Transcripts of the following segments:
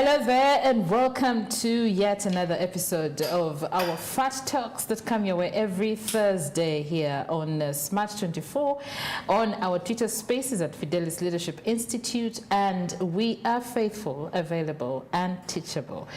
Hello there and welcome to yet another episode of our Fat Talks that come your way every Thursday here on Smart 24 on our Twitter spaces at Fidelis Leadership Institute, and we are faithful, available and teachable.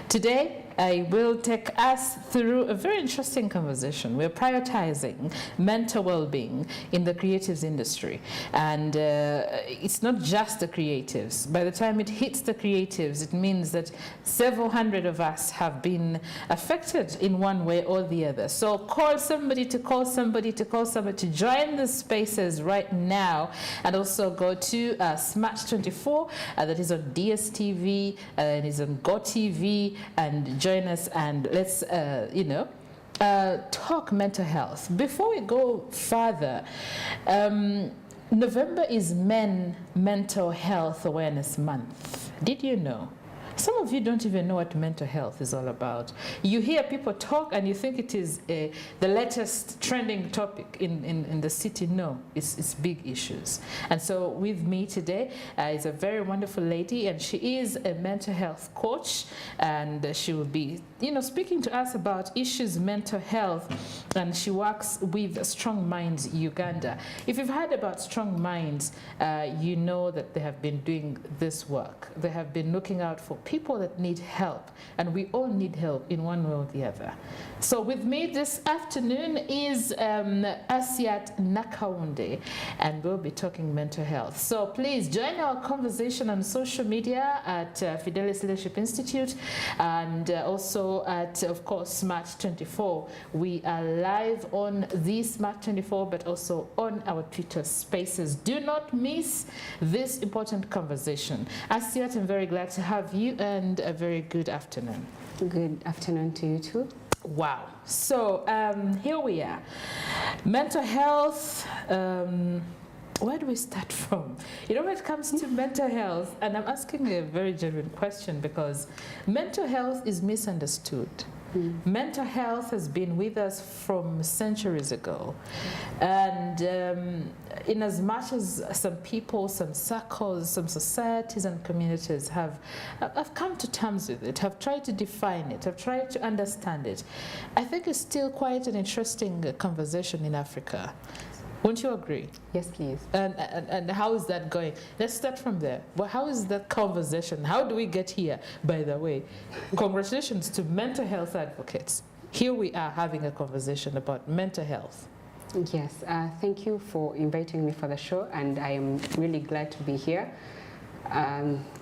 Today I will take us through a very interesting conversation. We're prioritizing mental well-being in the creatives industry, and it's not just the creatives. By the time it hits the creatives, it means that several hundred of us have been affected in one way or the other. So call somebody to call somebody to call somebody to join the spaces right now, and also go to Smart 24, that is on DSTV, and is on GOTV, and join us and let's talk mental health. Before we go further, November is Mental Health Awareness Month. Did you know? Some of you don't even know what mental health is all about. You hear people talk and you think it is the latest trending topic in the city. No, it's big issues. And so with me today is a very wonderful lady, and she is a mental health coach, and she will be speaking to us about issues mental health, and she works with Strong Minds Uganda. If you've heard about Strong Minds, you know that they have been doing this work. They have been looking out for people that need help, and we all need help in one way or the other. So with me this afternoon is Asiat Nakaunde, and we'll be talking mental health. So please join our conversation on social media at Fidelis Leadership Institute, and also at, of course, Smart 24. We are live on the Smart 24, but also on our Twitter spaces. Do not miss this important conversation. Asiat, I'm very glad to have you, and a very good afternoon. Good afternoon to you too. Wow. So here we are. Mental health. Where do we start from? When it comes to mental health, and I'm asking a very genuine question because mental health is misunderstood. Mental health has been with us from centuries ago, and in as much as some people, some circles, some societies and communities have come to terms with it, have tried to define it, have tried to understand it, I think it's still quite an interesting conversation in Africa. Won't you agree? Yes, please. And how is that going? Let's start from there. Well, how is that conversation? How do we get here, by the way? Congratulations to mental health advocates. Here we are having a conversation about mental health. Yes, thank you for inviting me for the show, and I am really glad to be here.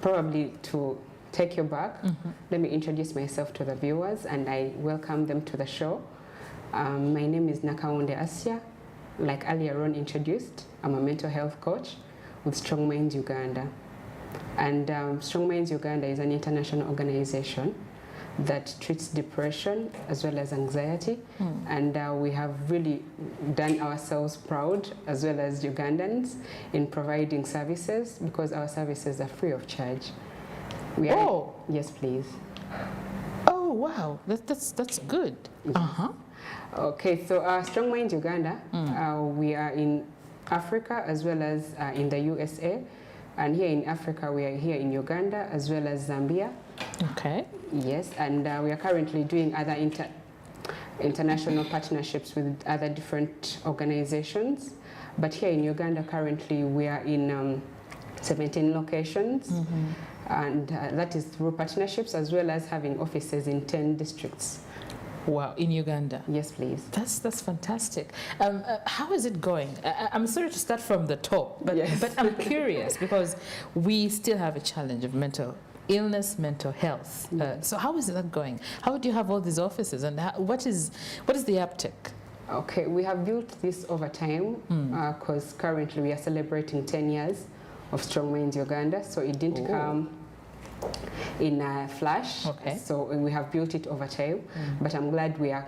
Probably to take you back, let me introduce myself to the viewers, and I welcome them to the show. My name is Nakaunde Asia. Like earlier on introduced, I'm a mental health coach with Strong Minds Uganda. And Strong Minds Uganda is an international organization that treats depression as well as anxiety. And we have really done ourselves proud, as well as Ugandans, in providing services, because our services are free of charge. Yes, please. Oh, wow. That's good. Uh-huh. Okay, so Strong Minds Uganda, we are in Africa as well as in the USA. And here in Africa, we are here in Uganda as well as Zambia. Okay. Yes, and we are currently doing other international partnerships with other different organizations. But here in Uganda, currently, we are in 17 locations. And that is through partnerships as well as having offices in 10 districts. Wow, in Uganda? Yes, please. That's fantastic. How is it going? I'm sorry to start from the top, but, yes. But I'm curious because we still have a challenge of mental illness, mental health. So how is that going? How do you have all these offices, and what is the uptake? Okay, we have built this over time because currently we are celebrating 10 years of Strong Minds Uganda, so it didn't come in a flash. Okay. So we have built it over time, but I'm glad we are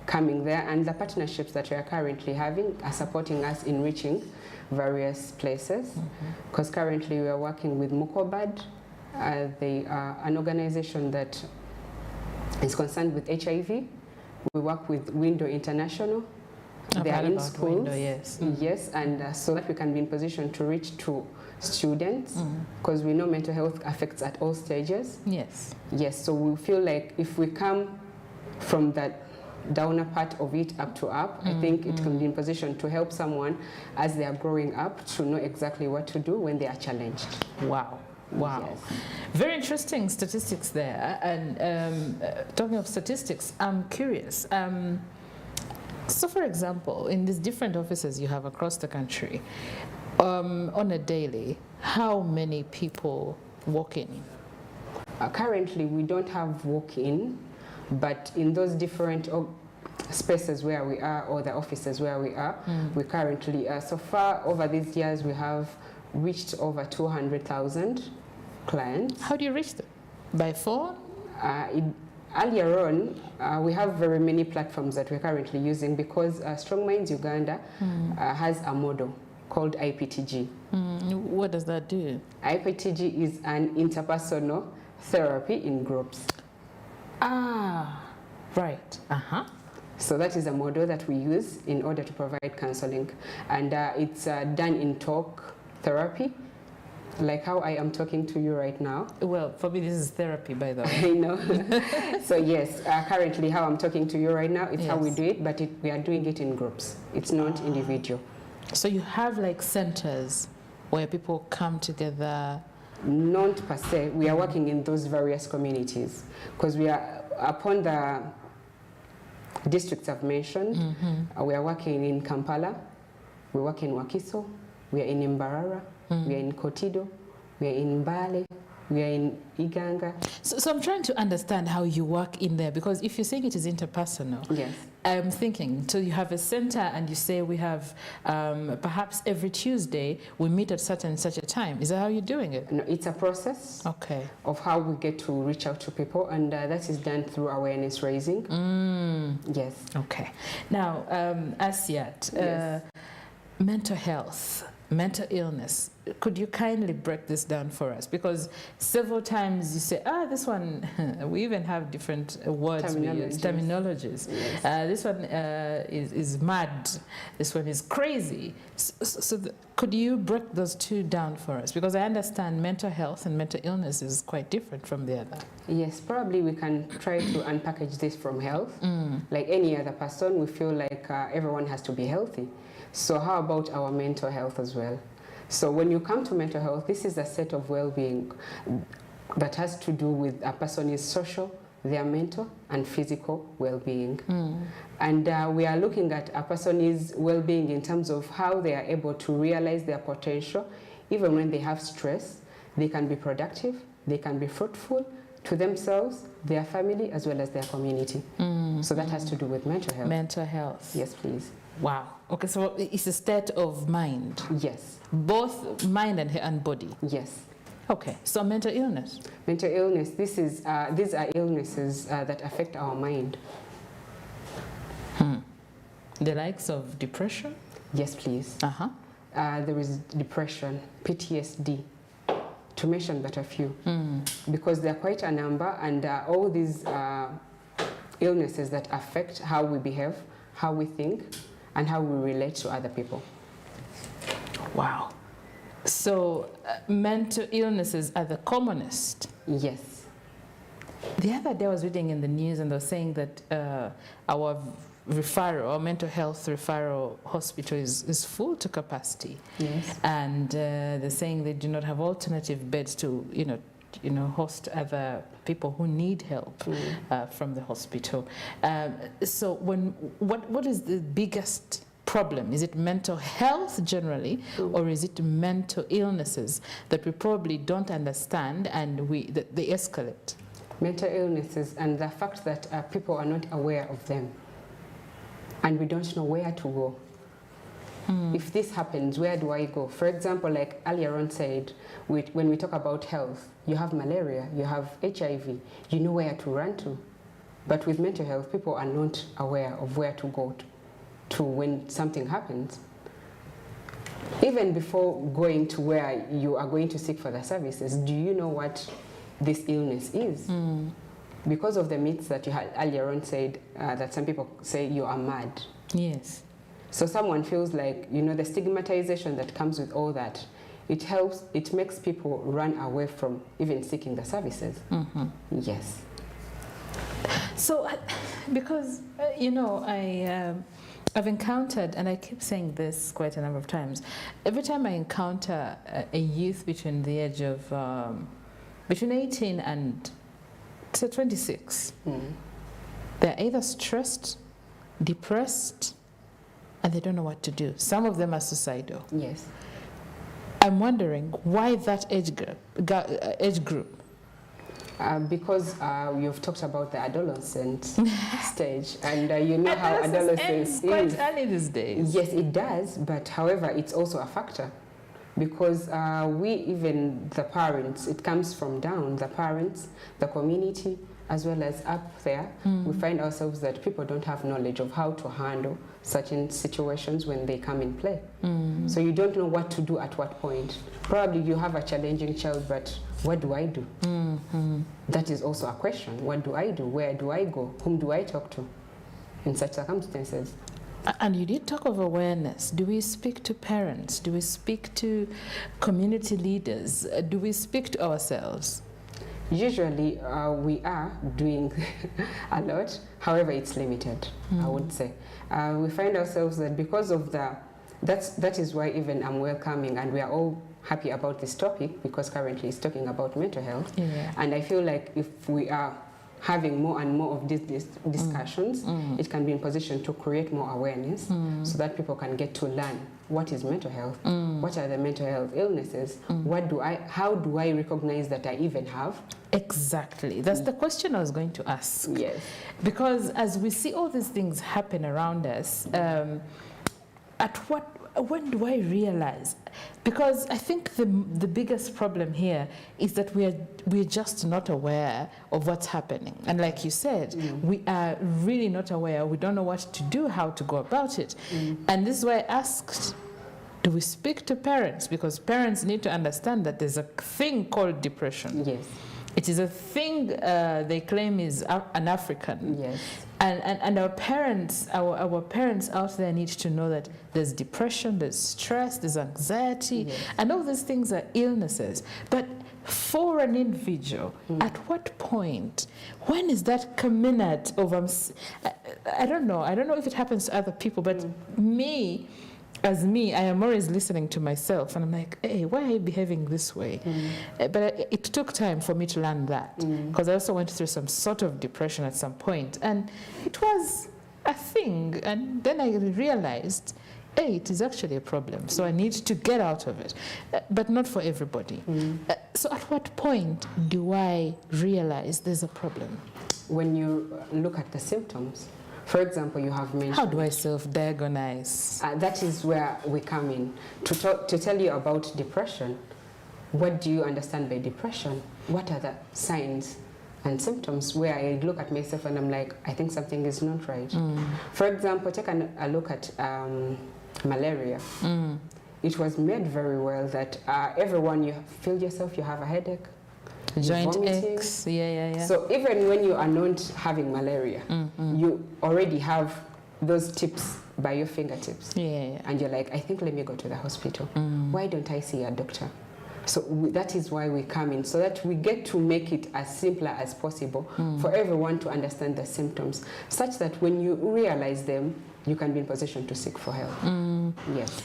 coming there, and the partnerships that we are currently having are supporting us in reaching various places, because currently we are working with Mukobad. They are an organization that is concerned with HIV. We work with Window International. They are in schools. Window, yes. Yes, and so that we can be in position to reach to students, because we know mental health affects at all stages. Yes. Yes, so we feel like if we come from that downer part of it up to up, I think it can be in position to help someone as they are growing up to know exactly what to do when they are challenged. Wow. Wow. Yes. Very interesting statistics there. And talking of statistics, I'm curious. So, for example, in these different offices you have across the country, on a daily, how many people walk in? Currently, we don't have walk-in, but in those different spaces where we are, or the offices where we are, we currently, so far over these years, we have reached over 200,000 clients. How do you reach them? By phone? Earlier on, we have very many platforms that we're currently using because Strong Minds Uganda has a model called IPTG. What does that do? IPTG is an interpersonal therapy in groups. Ah, right. So that is a model that we use in order to provide counseling. And it's done in talk therapy, like how I am talking to you right now. Well, for me, this is therapy, by the way. I know. So yes, currently how I'm talking to you right now, it's how we do it, but we are doing it in groups. It's not individual. So you have like centers where people come together? Not per se. We are working in those various communities because we are upon the districts I've mentioned. We are working in Kampala, we work in Wakiso, we are in Mbarara, we are in Kotido, we are in Mbale, we are in Iganga. So I'm trying to understand how you work in there, because if you're saying it is interpersonal, yes, I'm thinking, so you have a center and you say we have perhaps every Tuesday we meet at such and such a time. Is that how you're doing it? No, it's a process of how we get to reach out to people, and that is done through awareness raising. Yes. Okay. Now, Asiat, Yes. mental health, mental illness, could you kindly break this down for us? Because several times you say, this one, we even have different words we use, terminologies. Yes. This one is mad, this one is crazy. Could you break those two down for us? Because I understand mental health and mental illness is quite different from the other. Yes, probably we can try to unpackage this from health. Like any other person, we feel like everyone has to be healthy. So how about our mental health as well? So when you come to mental health, this is a set of well-being that has to do with a person's social, their mental and physical well-being. And we are looking at a person's well-being in terms of how they are able to realize their potential. Even when they have stress, they can be productive, they can be fruitful to themselves, their family, as well as their community. So that has to do with mental health. Mental health. Yes, please. Wow. Okay, so it's a state of mind. Yes. Both mind and body. Yes. Okay, so mental illness. Mental illness, these are illnesses that affect our mind. The likes of depression? Yes, please. There is depression, PTSD, to mention but a few, because there are quite a number, and all these illnesses that affect how we behave, how we think, and how we relate to other people. Wow. So mental illnesses are the commonest. Yes. The other day I was reading in the news and they were saying that our mental health referral hospital is full to capacity. Yes. And they're saying they do not have alternative beds to, host other people who need help from the hospital. So what is the biggest problem? Is it mental health generally, or is it mental illnesses that we probably don't understand and they escalate? Mental illnesses and the fact that people are not aware of them, and we don't know where to go. If this happens, where do I go? For example, like earlier on said, when we talk about health, you have malaria, you have HIV, you know where to run to. But with mental health, people are not aware of where to go to when something happens. Even before going to where you are going to seek for the services, do you know what this illness is? Because of the myths that you had earlier on said, that some people say you are mad. Yes. So someone feels like, the stigmatization that comes with all that it makes people run away from even seeking the services. Yes. So, because, you know, I've encountered, and I keep saying this quite a number of times, every time I encounter a youth between the age of, between 18 and 26, they're either stressed, depressed, and they don't know what to do. Some of them are suicidal. Yes. I'm wondering why that age group. Because you've talked about the adolescent stage, and you know how adolescence is. Quite early these days. Yes, it does, but however, it's also a factor. Because even the parents, it comes from down, the parents, the community, as well as up there, we find ourselves that people don't have knowledge of how to handle certain situations when they come in play. So you don't know what to do at what point. Probably you have a challenging child, but what do I do? That is also a question. What do I do? Where do I go? Whom do I talk to in such circumstances? And you did talk of awareness. Do we speak to parents? Do we speak to community leaders? Do we speak to ourselves? Usually we are doing a lot, however it's limited, I would say. We find ourselves that because of that is why even I'm welcoming, and we are all happy about this topic, because currently it's talking about mental health. And I feel like if we are having more and more of these discussions, it can be in position to create more awareness so that people can get to learn what is mental health, what are the mental health illnesses, how do I recognize that I even have? Exactly. That's the question I was going to ask. Yes. Because as we see all these things happen around us, when do I realize? Because I think the biggest problem here is that we're just not aware of what's happening. And like you said, we are really not aware. We don't know what to do, how to go about it. And this is why I asked, do we speak to parents? Because parents need to understand that there's a thing called depression. Yes. It is a thing they claim is an African. Yes. And our parents out there need to know that there's depression, there's stress, there's anxiety, and all these things are illnesses. But for an individual, at what point, when is that coming out of, I don't know if it happens to other people, but as me, I am always listening to myself, and I'm like, hey, why are you behaving this way? But it took time for me to learn that, because I also went through some sort of depression at some point, and it was a thing. And then I realized, hey, it is actually a problem, so I need to get out of it. But not for everybody. So at what point do I realize there's a problem? When you look at the symptoms. For example, you have mentioned... How do I self-diagnose? That is where we come in. To tell you about depression, what do you understand by depression? What are the signs and symptoms where I look at myself and I'm like, I think something is not right. For example, take a look at malaria. It was made very well that everyone, you feel yourself, you have a headache, joint aches, yeah. So even when you are not having malaria, you already have those tips by your fingertips. And you're like, I think let me go to the hospital. Why don't I see a doctor? So that is why we come in, so that we get to make it as simple as possible for everyone to understand the symptoms, such that when you realize them, you can be in position to seek for help. Yes.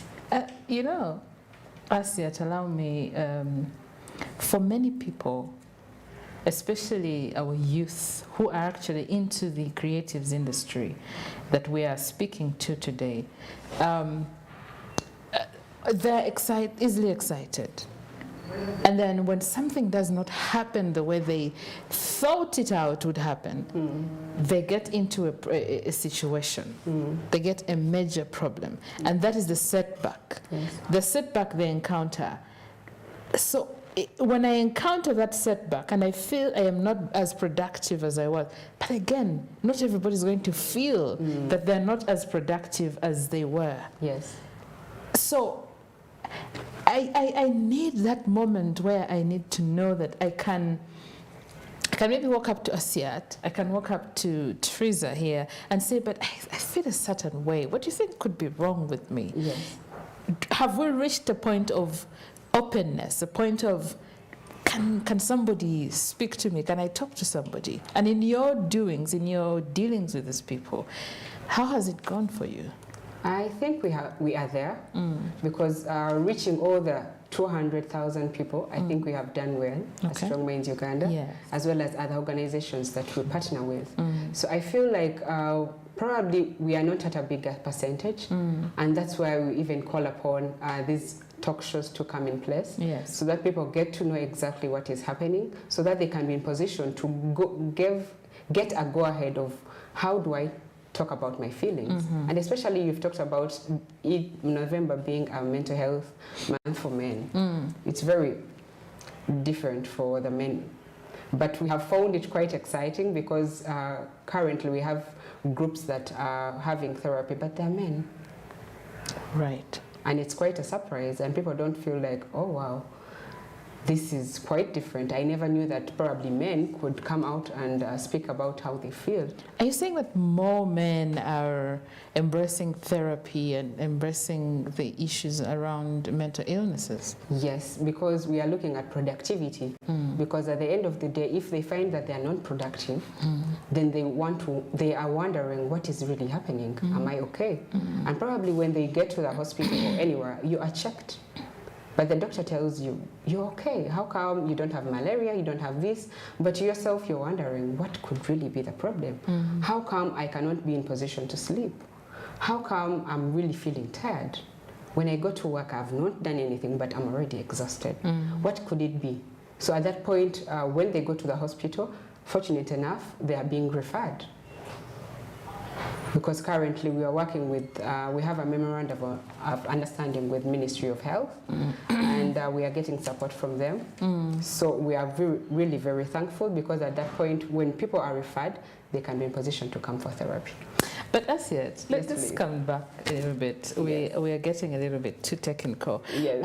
You know, Asiat, allow me, for many people, especially our youth who are actually into the creatives industry that we are speaking to today, they're easily excited. And then when something does not happen the way they thought it out would happen, they get into a situation. They get a major problem. And that is the setback. The setback they encounter. So when I encounter that setback and I feel I am not as productive as I was, but again, not everybody's going to feel that they're not as productive as they were. Yes. So I need that moment where I need to know that I can maybe walk up to Asiat, I can walk up to Teresa here and say, but I feel a certain way. What do you think could be wrong with me? Yes. Have we reached a point of openness, a point of, can somebody speak to me? Can I talk to somebody? And in your doings, in your dealings with these people, how has it gone for you? I think we are there because reaching all the 200,000 people, I think we have done well as Strong Minds Uganda, Yes. as well as other organizations that we partner with. So I feel like probably we are not at a bigger percentage, and that's why we even call upon these talk shows to come in place, Yes. so that people get to know exactly what is happening, so that they can be in position to get a go-ahead of how do I talk about my feelings. And especially you've talked about November being a mental health month for men. It's very different for the men. But we have found it quite exciting because currently we have groups that are having therapy, but they're men. Right. And it's quite a surprise, and people don't feel like, oh wow, this is quite different. I never knew that probably men could come out and speak about how they feel. Are you saying that more men are embracing therapy and embracing the issues around mental illnesses? Yes, because we are looking at productivity. Because at the end of the day, if they find that they are not productive, then they are wondering what is really happening. Am I okay? And probably when they get to the hospital or anywhere, you are checked. But the doctor tells you, you're okay. How come you don't have malaria, you don't have this? But yourself, you're wondering, what could really be the problem? How come I cannot be in position to sleep? How come I'm really feeling tired? When I go to work, I've not done anything, but I'm already exhausted. What could it be? So at that point, when they go to the hospital, fortunate enough, they are being referred. Because currently we are working with, we have a memorandum of understanding with Ministry of Health, and we are getting support from them. So we are really very thankful, because at that point, when people are referred, they can be in position to come for therapy. But as yet, let's Yes, just come back a little bit. We are getting a little bit too technical. Yes.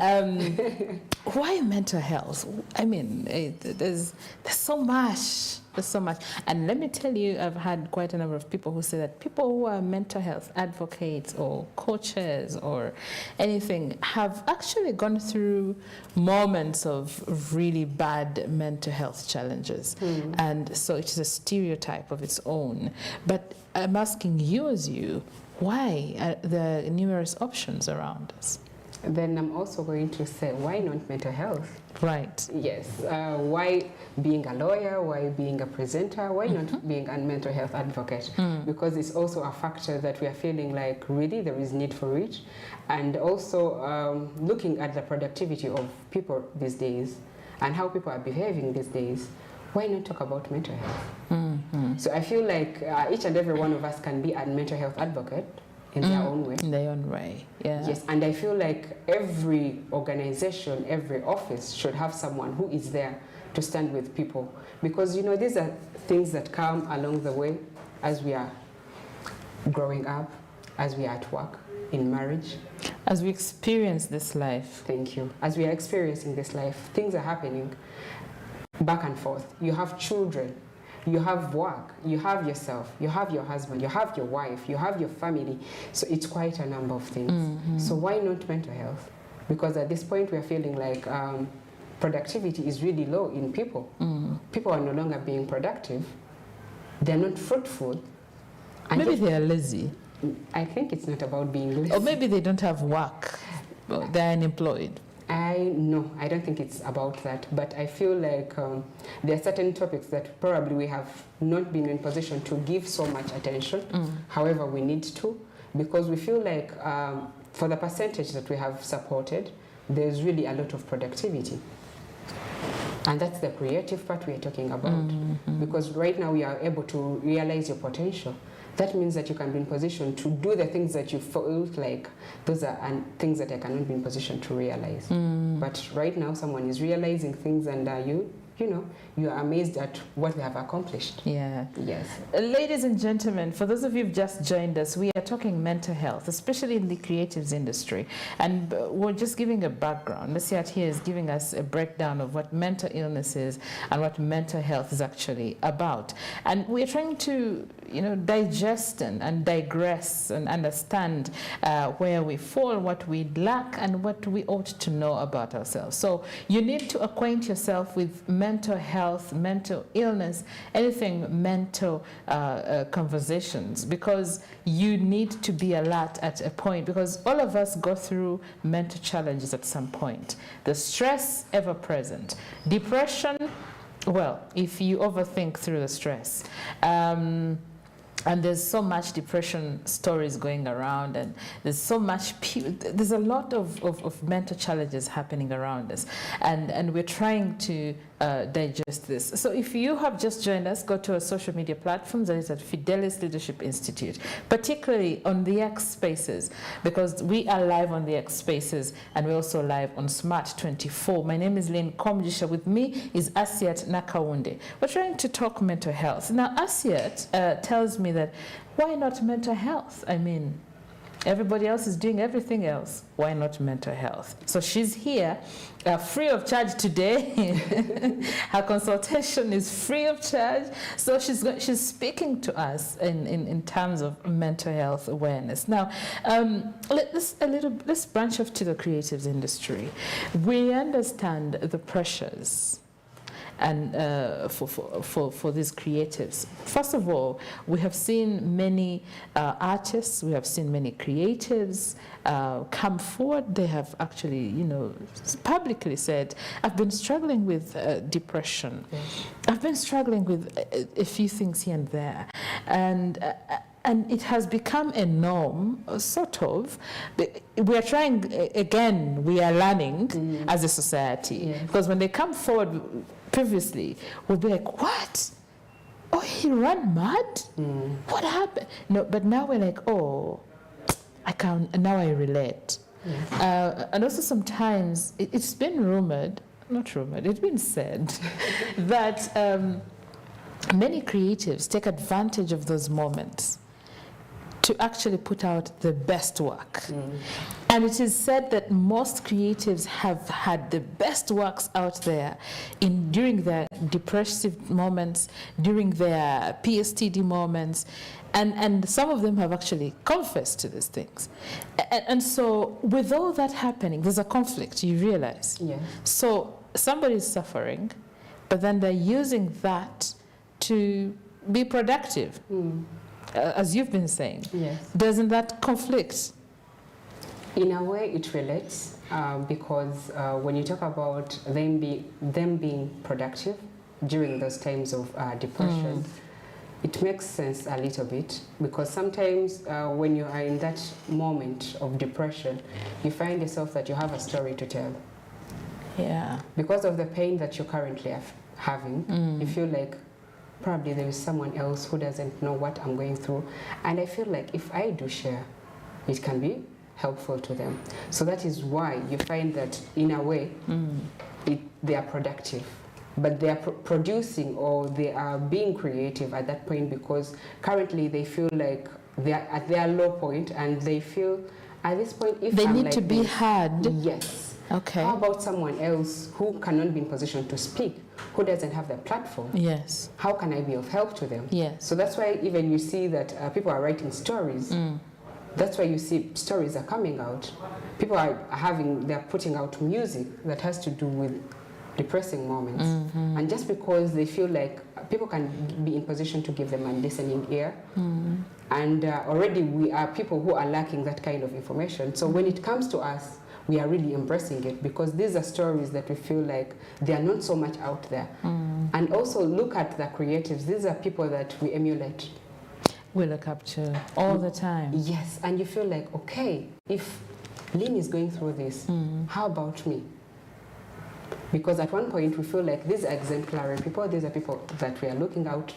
Why mental health? I mean, there's so much. There's so much. And let me tell you, I've had quite a number of people who say that people who are mental health advocates or coaches or anything have actually gone through moments of really bad mental health challenges. And so it is a stereotype of its own. But I'm asking you as you, why are there numerous options around us? Then I'm also going to say, why not mental health? Right. Yes. Why being a lawyer? Why being a presenter? Why not being a mental health advocate? Because it's also a factor that we are feeling like really there is need for it. And also looking at the productivity of people these days and how people are behaving these days. Why not talk about mental health? So I feel like each and every one of us can be a mental health advocate in their own way. In their own way, yeah. Yes, and I feel like every organization, every office should have someone who is there to stand with people. Because, you know, these are things that come along the way as we are growing up, as we are at work, in marriage. As we experience this life. Thank you. As we are experiencing this life, things are happening back and forth. You have children. You have work, you have yourself, you have your husband, you have your wife, you have your family. So it's quite a number of things. So why not mental health? Because at this point we are feeling like productivity is really low in people. People are no longer being productive. They're not fruitful. And Maybe they are lazy. I think it's not about being lazy. Or maybe they don't have work. They're unemployed. I don't think it's about that, but I feel like there are certain topics that probably we have not been in position to give so much attention. However, we need to, because we feel like for the percentage that we have supported, there's really a lot of productivity. And that's the creative part we are talking about. Because right now we are able to realize your potential. That means that you can be in position to do the things that you felt like those are things that I cannot be in position to realize. But right now someone is realizing things, and you are amazed at what they have accomplished. Yeah. Yes. Ladies and gentlemen, for those of you who've just joined us, we are talking mental health, especially in the creatives industry. And we're just giving a background. Messiat here is giving us a breakdown of what mental illness is and what mental health is actually about. And we're trying to digest and digress and understand where we fall, what we lack, and what we ought to know about ourselves. So you need to acquaint yourself with mental health, mental illness, anything mental conversations, because you need to be alert at a point, because all of us go through mental challenges at some point. The stress ever present. Depression, well, if you overthink through the stress. And there's so much depression stories going around, and there's so much, there's a lot of mental challenges happening around us, and we're trying to digest this. So if you have just joined us, go to our social media platforms, that is at Fidelis Leadership Institute, particularly on the X Spaces, because we are live on the X Spaces, and we're also live on Smart 24. My name is Lynn Komjisha. With me is Asiat Nakawunde. We're trying to talk mental health. Now, Asiat tells me that, why not mental health? I mean, everybody else is doing everything else. Why not mental health? So she's here free of charge today. Her consultation is free of charge. So she's speaking to us in terms of mental health awareness. Now, let's branch off to the creatives industry. We understand the pressures and for these creatives. First of all, we have seen many artists, we have seen many creatives come forward. They have actually, publicly said, I've been struggling with depression. Yes. I've been struggling with a few things here and there. And it has become a norm, sort of. We are trying, again, we are learning as a society. Yes. Because when they come forward previously, we'll be like, what? Oh, he ran mad? What happened? No, but now we're like, oh, now I relate. Yes. And also sometimes, it's been it's been said that many creatives take advantage of those moments to actually put out the best work. And it is said that most creatives have had the best works out there during their depressive moments, during their PSTD moments, and some of them have actually confessed to these things. And so with all that happening, there's a conflict, you realize. Yeah. So somebody is suffering, but then they're using that to be productive. As you've been saying. Yes. Doesn't that conflict? In a way, it relates because when you talk about them being productive during those times of depression, it makes sense a little bit, because sometimes when you are in that moment of depression, you find yourself that you have a story to tell. Yeah. Because of the pain that you're currently having, you feel like probably there is someone else who doesn't know what I'm going through. And I feel like if I do share, it can be helpful to them. So that is why you find that in a way, they are productive. But they are producing, or they are being creative at that point, because currently they feel like they are at their low point, and they feel at this point, if they I'm need like to be this, heard. Yes. Okay. How about someone else who cannot be in position to speak, who doesn't have the platform? Yes. How can I be of help to them? Yes. So that's why even you see that people are writing stories. That's why you see stories are coming out. People they're putting out music that has to do with depressing moments. And just because they feel like people can be in position to give them a listening ear. And already we are people who are lacking that kind of information. So when it comes to us, we are really embracing it, because these are stories that we feel like they are not so much out there. And also look at the creatives. These are people that we emulate. We look up to all the time. Yes, and you feel like, okay, if Lynn is going through this, how about me? Because at one point we feel like these are exemplary people, these are people that we are looking out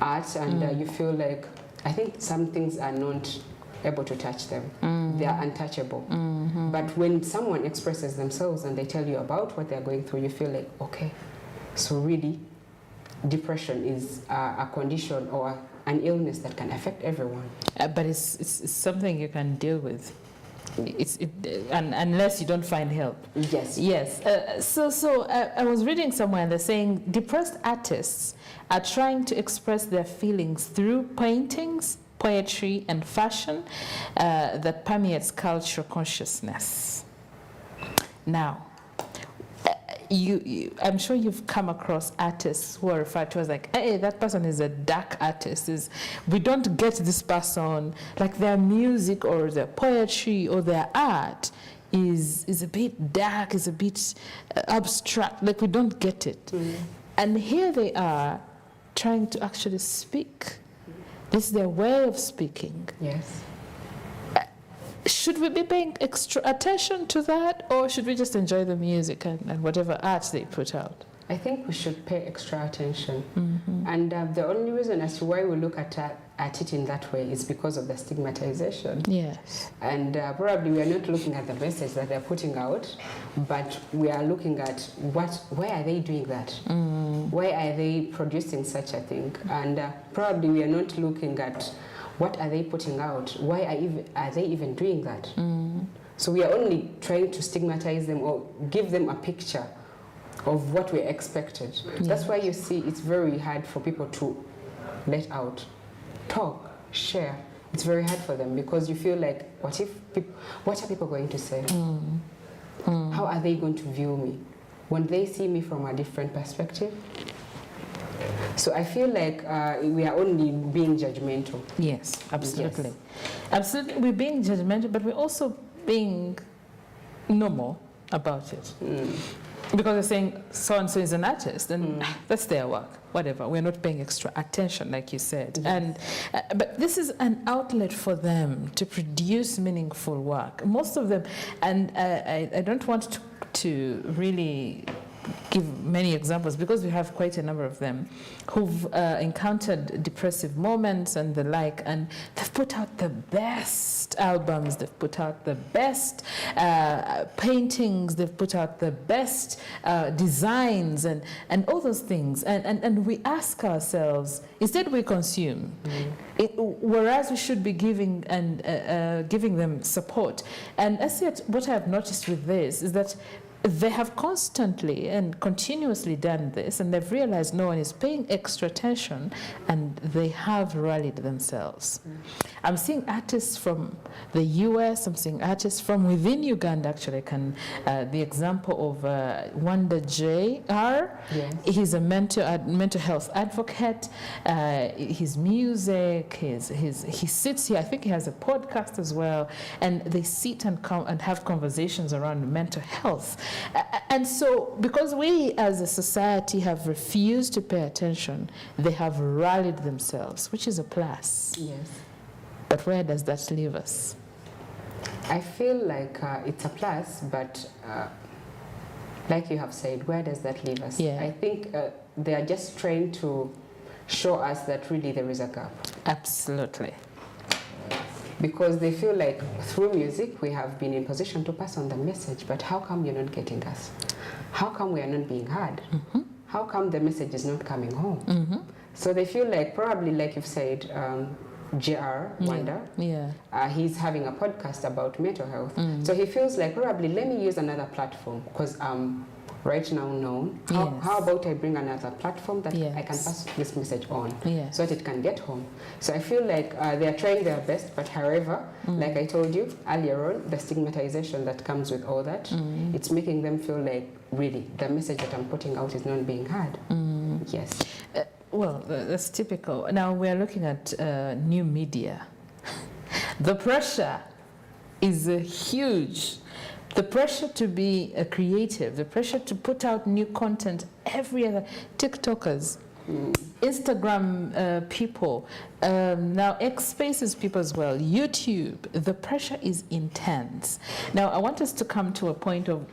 at, and you feel like, I think some things are not able to touch them. They are untouchable. But when someone expresses themselves and they tell you about what they're going through, you feel like, okay, so really depression is a condition or an illness that can affect everyone. But it's something you can deal with. unless you don't find help. Yes. Yes. So I was reading somewhere and they're saying depressed artists are trying to express their feelings through paintings, poetry, and fashion that permeates cultural consciousness. Now, I'm sure you've come across artists who are referred to as like, hey, that person is a dark artist. We don't get this person, like their music or their poetry or their art is a bit dark, is a bit abstract, like we don't get it. Mm-hmm. And here they are trying to actually speak. This is their way of speaking. Yes. Should we be paying extra attention to that, or should we just enjoy the music and whatever art they put out? I think we should pay extra attention. Mm-hmm. And the only reason as to why we look at it in that way is because of the stigmatization. Yes. And probably we are not looking at the message that they're putting out, but we are looking at why are they doing that? Mm. Why are they producing such a thing? And probably we are not looking at what are they putting out? Why are they even doing that? Mm. So we are only trying to stigmatize them or give them a picture of what we expected. Yeah. That's why you see it's very hard for people to let out, talk, share. It's very hard for them because you feel like, what are people going to say? Mm. Mm. How are they going to view me when they see me from a different perspective? So I feel like we are only being judgmental. Yes, absolutely. Yes. Absolutely, we're being judgmental, but we're also being normal about it. Mm. Because they're saying so-and-so is an artist, and that's their work, whatever. We're not paying extra attention, like you said. Yes. And but this is an outlet for them to produce meaningful work. Most of them, and I don't want to really give many examples because we have quite a number of them who've encountered depressive moments and the like, and they've put out the best albums, they've put out the best paintings, they've put out the best designs and all those things, and we ask ourselves, instead we consume, whereas we should be giving them support. And as yet, what I've noticed with this is that they have constantly and continuously done this, and they've realized no one is paying extra attention, and they have rallied themselves. I'm seeing artists from the US, I'm seeing artists from within Uganda, actually. The example of Wanda J.R. Yes. He's a mental health advocate. His music, he sits here, I think he has a podcast as well, and they sit and have conversations around mental health. And so, because we as a society have refused to pay attention, they have rallied themselves, which is a plus. Yes. But where does that leave us? I feel like it's a plus, but like you have said, where does that leave us? Yeah. I think they are just trying to show us that really there is a gap. Absolutely. Because they feel like through music we have been in position to pass on the message, but how come you're not getting us? How come we are not being heard? Mm-hmm. How come the message is not coming home? Mm-hmm. So they feel like, probably like you've said, JR, Wanda, he's having a podcast about mental health. So he feels like, probably let me use another platform because right now known. How about I bring another platform that I can pass this message on so that it can get home? So I feel like they are trying their best, but however, like I told you earlier on, the stigmatization that comes with all that, it's making them feel like really the message that I'm putting out is not being heard. Yes. Well, that's typical. Now we're looking at new media. The pressure is huge. The pressure to be creative, the pressure to put out new content, every other TikTokers, Instagram people, now X Spaces people as well, YouTube, the pressure is intense. Now I want us to come to a point of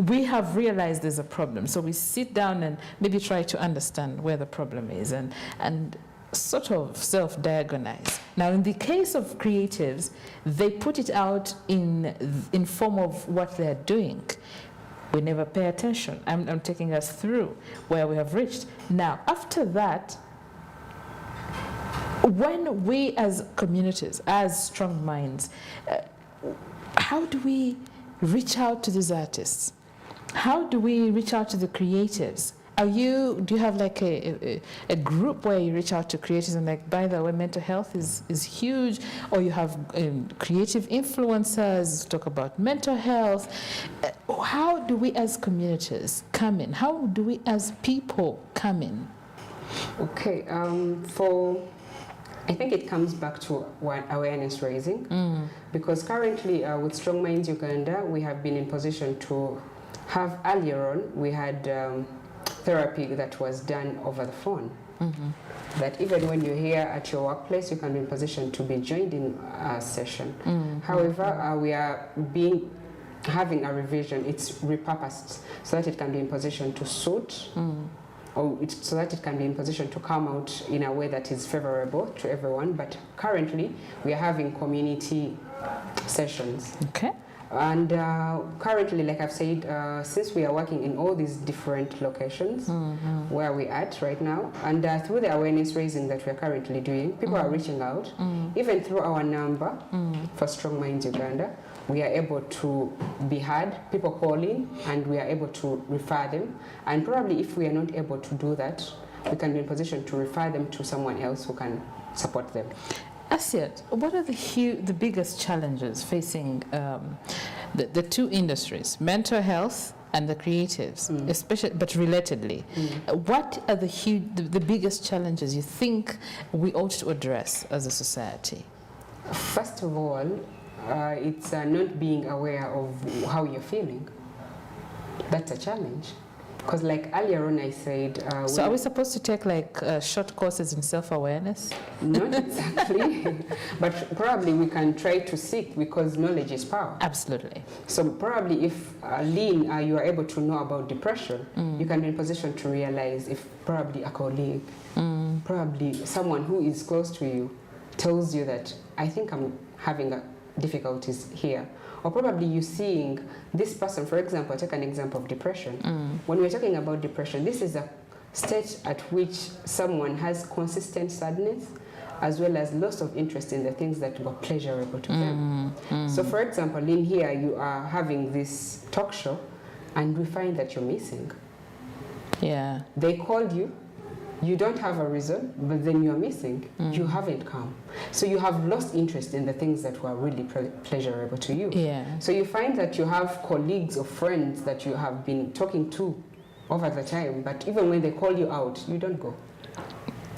we have realized there's a problem, so we sit down and maybe try to understand where the problem is and sort of self-diagnose. Now, in the case of creatives, they put it out in form of what they're doing. We never pay attention. I'm taking us through where we have reached. Now, after that, When we as communities, as strong minds, how do we reach out to these artists? How do we reach out to the creators? Do you have like a group where you reach out to creators and like, by the way, mental health is huge, or you have creative influencers talk about mental health? How do we as communities come in? How do we as people come in? Okay, I think it comes back to awareness raising, because currently with Strong Minds Uganda, we have been in position to have, earlier on, we had therapy that was done over the phone. That even when you're here at your workplace, you can be in position to be joined in a session. However, we are having a revision. It's repurposed so that it can be in position to suit, so that it can be in position to come out in a way that is favorable to everyone. But currently, we are having community sessions. Okay. And currently, like I've said, since we are working in all these different locations where we're at right now, and through the awareness raising that we're currently doing, people are reaching out. Even through our number for Strong Minds Uganda, we are able to be heard, people call in, and we are able to refer them. And probably if we are not able to do that, we can be in position to refer them to someone else who can support them. Asiat, what are the biggest challenges facing the two industries, mental health and the creatives, especially, but relatedly? What are the biggest challenges you think we ought to address as a society? First of all, it's not being aware of how you're feeling. That's a challenge. Because like earlier on I said... so are we supposed to take like short courses in self-awareness? Not exactly, but probably we can try to seek, because knowledge is power. Absolutely. So probably if Lynn, you are able to know about depression, you can be in position to realize if probably a colleague, probably someone who is close to you tells you that, I think I'm having difficulties here. Or probably you seeing this person, for example, take an example of depression. When we're talking about depression, this is a state at which someone has consistent sadness as well as loss of interest in the things that were pleasurable to them. So for example, in here you are having this talk show and we find that you're missing. Yeah. They called you. You don't have a reason, but then you're missing. You haven't come. So you have lost interest in the things that were really pleasurable to you. Yeah. So you find that you have colleagues or friends that you have been talking to over the time, but even when they call you out, you don't go.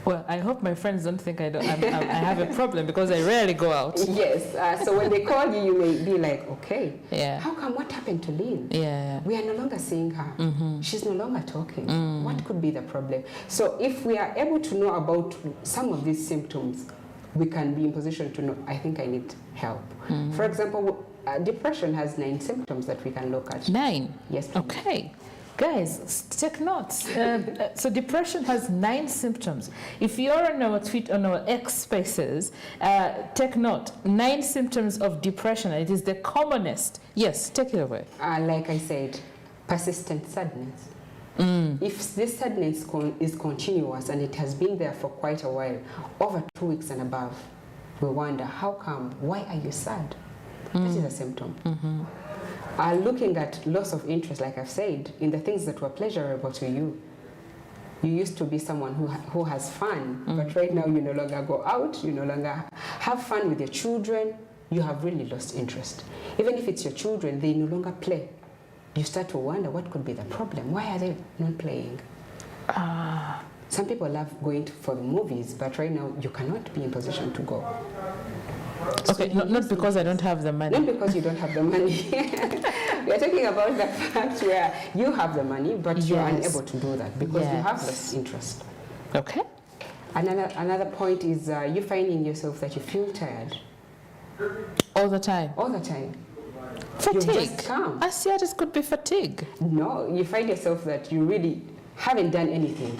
Well, I hope my friends don't think I have a problem, because I rarely go out. Yes. So when they call you, you may be like, okay, yeah. How come? What happened to Lynn? Yeah. We are no longer seeing her. She's no longer talking. What could be the problem? So if we are able to know about some of these symptoms, we can be in position to know, I think I need help. For example, depression has 9 symptoms that we can look at. 9? Yes, please. Okay. Guys, take notes. So depression has 9 symptoms. If you're on our tweet, on our X spaces, take note. 9 symptoms of depression. It is the commonest. Yes, take it away. Like I said, persistent sadness. If this sadness is continuous and it has been there for quite a while, over 2 weeks and above, we wonder, how come? Why are you sad? That is a symptom. Looking at loss of interest, like I've said, in the things that were pleasurable to you. You used to be someone who has fun, but right now you no longer go out, you no longer have fun with your children, you have really lost interest. Even if it's your children, they no longer play. You start to wonder, what could be the problem? Why are they not playing? Some people love going for the movies, but right now you cannot be in position to go. Okay, so not because I don't have the money. Not because you don't have the money. We are talking about the fact where you have the money, but you are unable to do that because you have less interest. Okay. Another point is you finding yourself that you feel tired. All the time? All the time. Fatigue? Asiatis could be fatigue. No, you find yourself that you really haven't done anything.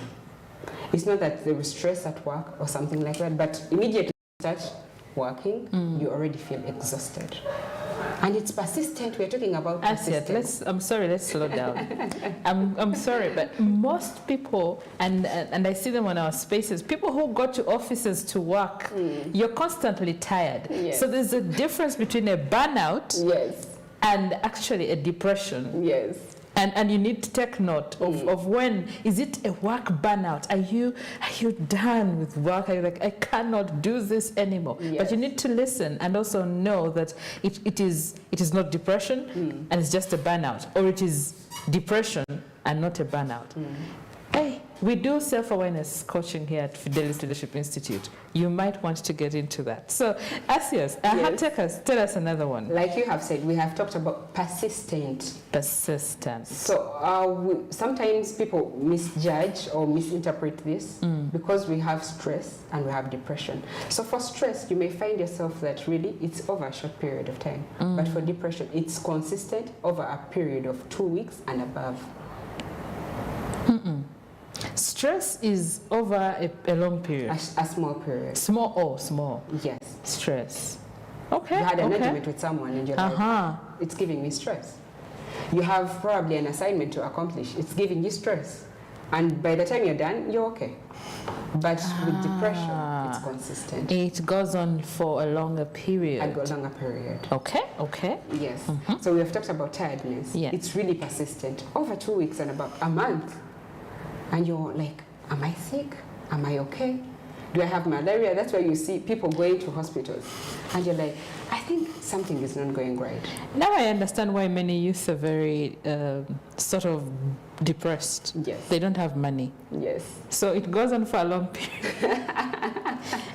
It's not that there was stress at work or something like that, but immediately you start working, you already feel exhausted. And it's persistent. We're talking about persistence. I'm sorry, let's slow down. I'm sorry, but most people, and I see them on our spaces, people who go to offices to work, you're constantly tired. Yes. So there's a difference between a burnout Yes. and actually a depression. Yes. And you need to take note of when, is it a work burnout? Are you done with work? Are you like, I cannot do this anymore? Yes. But you need to listen and also know that it is not depression and it's just a burnout, or it is depression and not a burnout. Hey, we do self-awareness coaching here at Fidelis Leadership Institute. You might want to get into that. So, Asias, tell us another one. Like you have said, we have talked about persistent. Persistence. So sometimes people misjudge or misinterpret this because we have stress and we have depression. So for stress, you may find yourself that really it's over a short period of time. But for depression, it's consistent over a period of 2 weeks and above. Stress is over a long period. A small period. Small. Yes. Stress. Okay. You had an argument with someone and you're like, it's giving me stress. You have probably an assignment to accomplish. It's giving you stress. And by the time you're done, you're okay. But with depression, it's consistent. It goes on for a longer period. A longer period. Okay. Yes. So we have talked about tiredness. Yeah. It's really persistent. Over 2 weeks and about a month. And you're like, am I sick? Am I okay? Do I have malaria? That's why you see people going to hospitals. And you're like, I think something is not going right. Now I understand why many youth are very sort of depressed. Yes. They don't have money. Yes. So it goes on for a long period.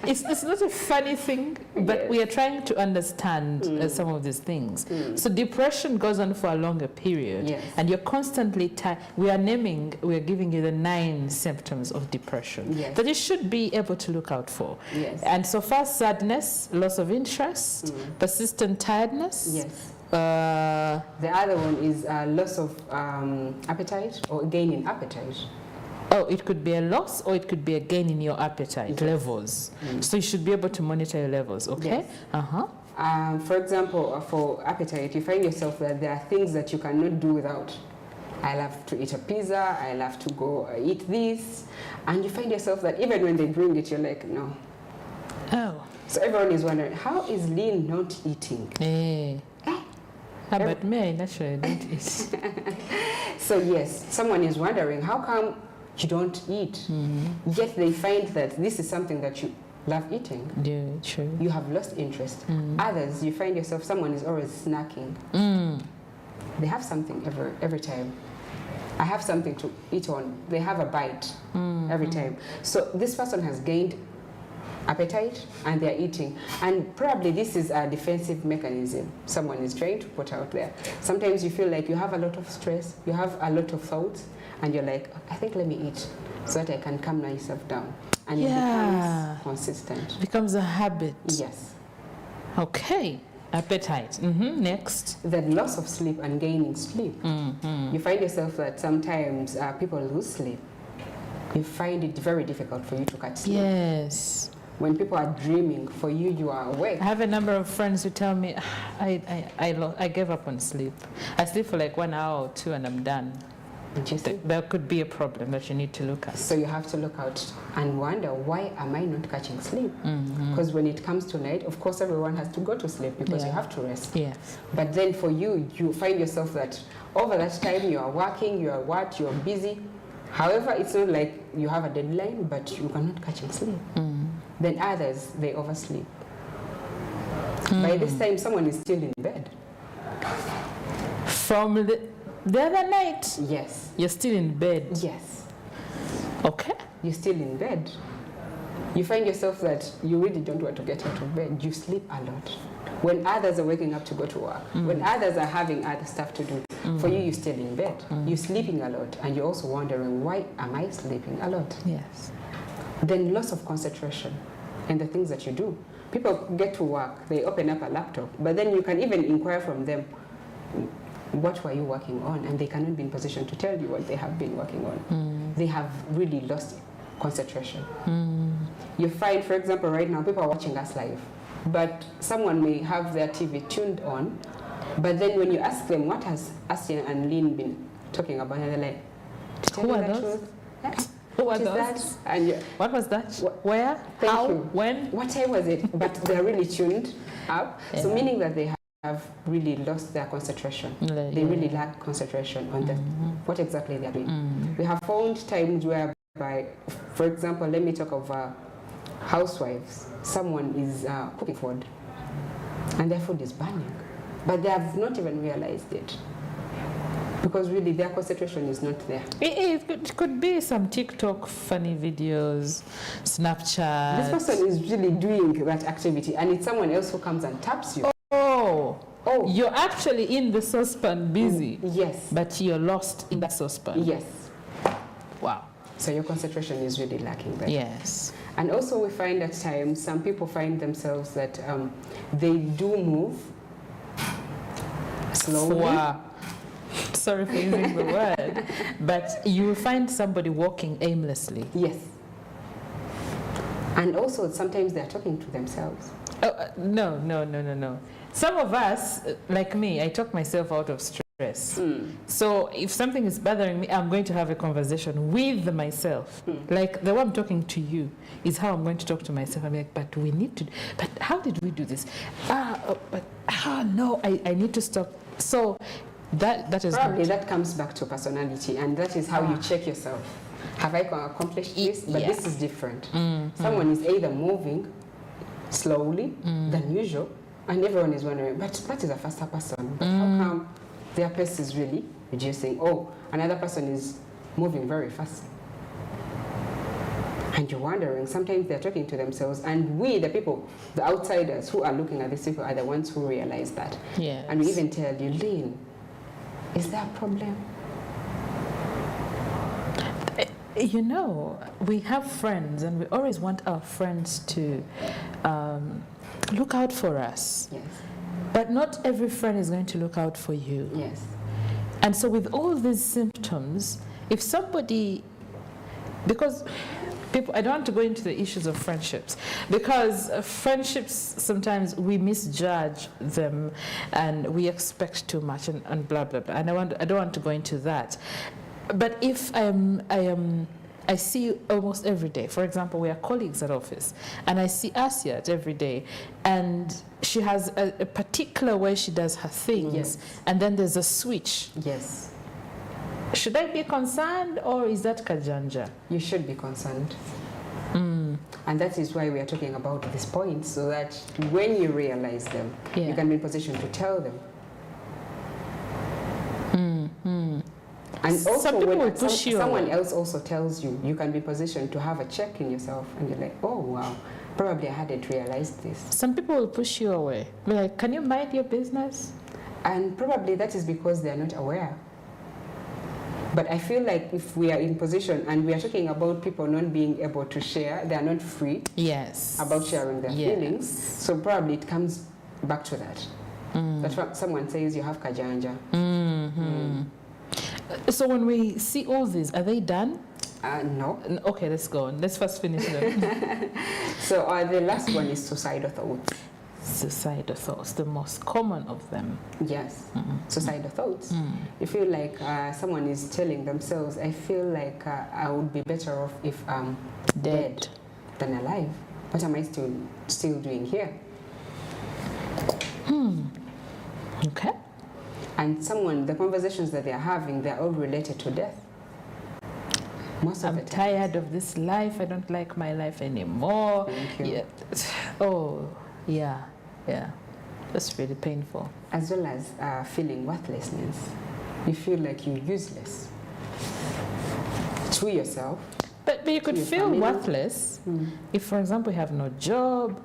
It's not a funny thing, but we are trying to understand some of these things. So depression goes on for a longer period, and you're constantly tired. We are giving you the 9 symptoms of depression that you should be able to look out for. Yes. And so far, sadness, loss of interest, persistent tiredness. Yes. The other one is loss of appetite or gain in appetite. Oh, it could be a loss or it could be a gain in your appetite levels. So you should be able to monitor your levels, okay? Yes. For example, for appetite, you find yourself that there are things that you cannot do without. I love to eat a pizza, I love to go eat this. And you find yourself that even when they bring it, you're like, no. Oh. So everyone is wondering, how is Lynn not eating? But me, I naturally don't eat. So yes, someone is wondering, how come you don't eat? Yet they find that this is something that you love eating. Yeah, true. You have lost interest. Others, you find yourself, someone is always snacking. They have something every time. I have something to eat on. They have a bite every time. So this person has gained appetite and they're eating. And probably this is a defensive mechanism someone is trying to put out there. Sometimes you feel like you have a lot of stress, you have a lot of thoughts, and you're like, I think let me eat so that I can calm myself down. And it becomes consistent. It becomes a habit. Yes. Okay. Appetite. Next. Then loss of sleep and gaining sleep. You find yourself that sometimes people lose sleep. You find it very difficult for you to catch sleep. Yes. When people are dreaming, for you, you are awake. I have a number of friends who tell me, I gave up on sleep. I sleep for like 1 hour or 2 and I'm done. There could be a problem that you need to look at. So you have to look out and wonder, why am I not catching sleep? Because when it comes to night, of course, everyone has to go to sleep because you have to rest. Yes. But then for you, you find yourself that over that time, you are working, you are busy. However, it's not like you have a deadline, but you cannot catch sleep. Then others, they oversleep. By this time, someone is still in bed. From the other night? Yes. You're still in bed? Yes. Okay. You're still in bed. You find yourself that you really don't want to get out of bed. You sleep a lot. When others are waking up to go to work, when others are having other stuff to do, for you, you're still in bed. You're sleeping a lot, and you're also wondering, why am I sleeping a lot? Yes. Then loss of concentration in the things that you do. People get to work, they open up a laptop, but then you can even inquire from them, what were you working on? And they cannot be in position to tell you what they have been working on. They have really lost concentration. You find, for example, right now, people are watching us live, but someone may have their TV tuned on But then when you ask them, what has Asian and Lynn been talking about, and they're like, to tell Who you are the those? truth, Who what are is those? that? And What was that? Where? Thank How? you. When? what time was it? But they're really tuned up. So Yeah. meaning that they have really lost their concentration. Yeah. They really lack concentration on what exactly they're doing. We have found times whereby, for example, let me talk of housewives. Someone is cooking food and their food is burning, but they have not even realized it because really their concentration is not there. It could be some TikTok funny videos, Snapchat. This person is really doing that activity and it's someone else who comes and taps you. Oh, you're actually in the saucepan busy. Yes. But you're lost in that saucepan. Yes. Wow. So your concentration is really lacking there. Yes. And also we find at times some people find themselves that they do move slowly. Wow. Sorry for using the word, but you will find somebody walking aimlessly. Yes. And also sometimes they're talking to themselves. No. Some of us, like me, I talk myself out of stress. So if something is bothering me, I'm going to have a conversation with myself. Like the way I'm talking to you is how I'm going to talk to myself. I'm like, but we need to, but how did we do this? No, I need to stop. So that is probably that comes back to personality, and that is how you check yourself. Have I accomplished this? But this is different. Someone is either moving slowly than usual, and everyone is wondering, but that is a faster person. But how come their pace is really reducing? Oh, another person is moving very fast. And you're wondering, sometimes they're talking to themselves, and we, the people, the outsiders who are looking at these people, are the ones who realize that. Yes. And we even tell you, Lynn, is there a problem? You know, we have friends, and we always want our friends to look out for us. Yes. But not every friend is going to look out for you. Yes. And so with all these symptoms, if somebody, because people, I don't want to go into the issues of friendships, because friendships, sometimes we misjudge them and we expect too much and blah, blah, blah. And I don't want to go into that. But if I see you almost every day. For example, we are colleagues at office, and I see Asiat every day, and she has a particular way she does her things, Yes. and then there's a switch. Yes. Should I be concerned, or is that kajanja? You should be concerned. And that is why we are talking about this point, so that when you realize them, you can be in position to tell them. And also, Some people will when push you someone away. else also tells you, you can be positioned to have a check in yourself, and you're like, oh wow, probably I hadn't realized this. Some people will push you away. Be like, can you mind your business? And probably that is because they are not aware. But I feel like if we are in position, and we are talking about people not being able to share, they are not free Yes. about sharing their Yes. feelings. So probably it comes back to that. That's what someone says, you have kajanja. So when we see all these, are they done? No. Okay, let's go on. Let's first finish them. So the last one is suicidal thoughts. Suicidal thoughts, the most common of them. Yes, suicidal thoughts. You feel like someone is telling themselves, I feel like I would be better off if I'm dead than alive. What am I still doing here? Okay. And the conversations that they're having, they're all related to death. Most of I'm the time. tired of this life. I don't like my life anymore. Thank you. Yeah. Oh, yeah. That's really painful. As well as feeling worthlessness. You feel like you're useless to yourself. But you could your feel family. worthless if, for example, you have no job,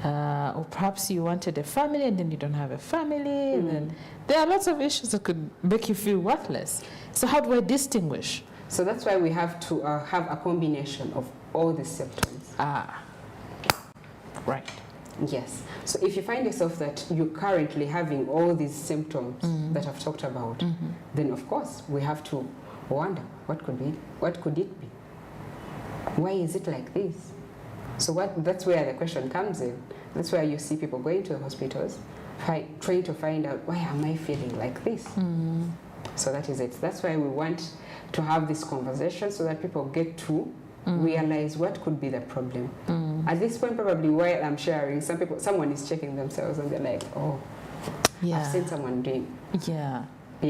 or perhaps you wanted a family and then you don't have a family. And then there are lots of issues that could make you feel worthless. So how do I distinguish? So that's why we have to have a combination of all the symptoms. Right. Yes. So if you find yourself that you're currently having all these symptoms that I've talked about, then of course we have to wonder, what could it be? Why is it like this? So that's where the question comes in. That's where you see people going to the hospitals trying to find out, why am I feeling like this? So that is it. That's why we want to have this conversation, so that people get to realize what could be the problem. At this point, probably while I'm sharing, someone is checking themselves and they're like, oh, Yeah. I've seen someone being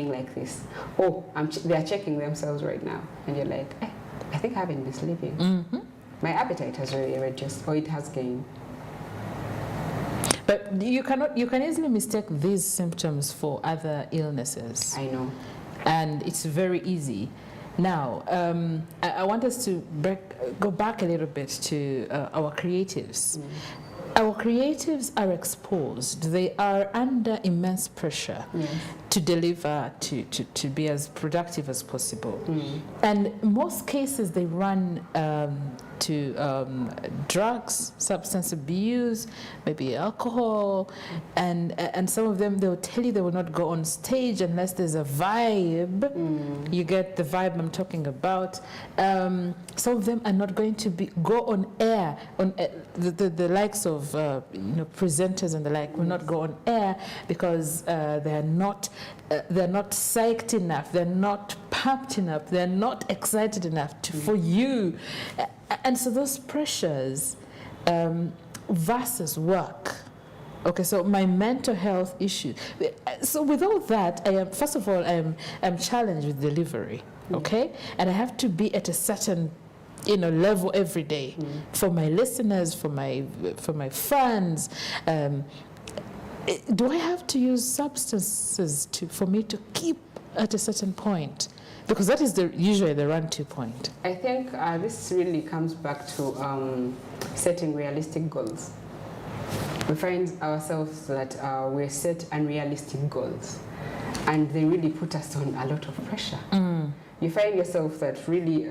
like this. Oh, they're checking themselves right now. And you're like, I think I haven't been sleeping. My appetite has really reduced, or it has gained. But you can easily mistake these symptoms for other illnesses. I know. And it's very easy. Now, I want us to go back a little bit to our creatives. Our creatives are exposed. They are under immense pressure to deliver, to be as productive as possible. And in most cases, they run to drugs, substance abuse, maybe alcohol, and some of them, they'll tell you they will not go on stage unless there's a vibe. You get the vibe I'm talking about. Some of them are not going to go on air, on the likes of presenters and the like will not go on air because they're not psyched enough, they're not pumped enough, they're not excited enough for you. And so those pressures versus work. Okay, so my mental health issue. So with all that, first of all, I'm challenged with delivery, okay? And I have to be at a certain level every day for my listeners, for my fans. Do I have to use substances for me to keep at a certain point? Because that is usually the run-to point. I think this really comes back to setting realistic goals. We find ourselves that we set unrealistic goals, and they really put us on a lot of pressure. You find yourself that really,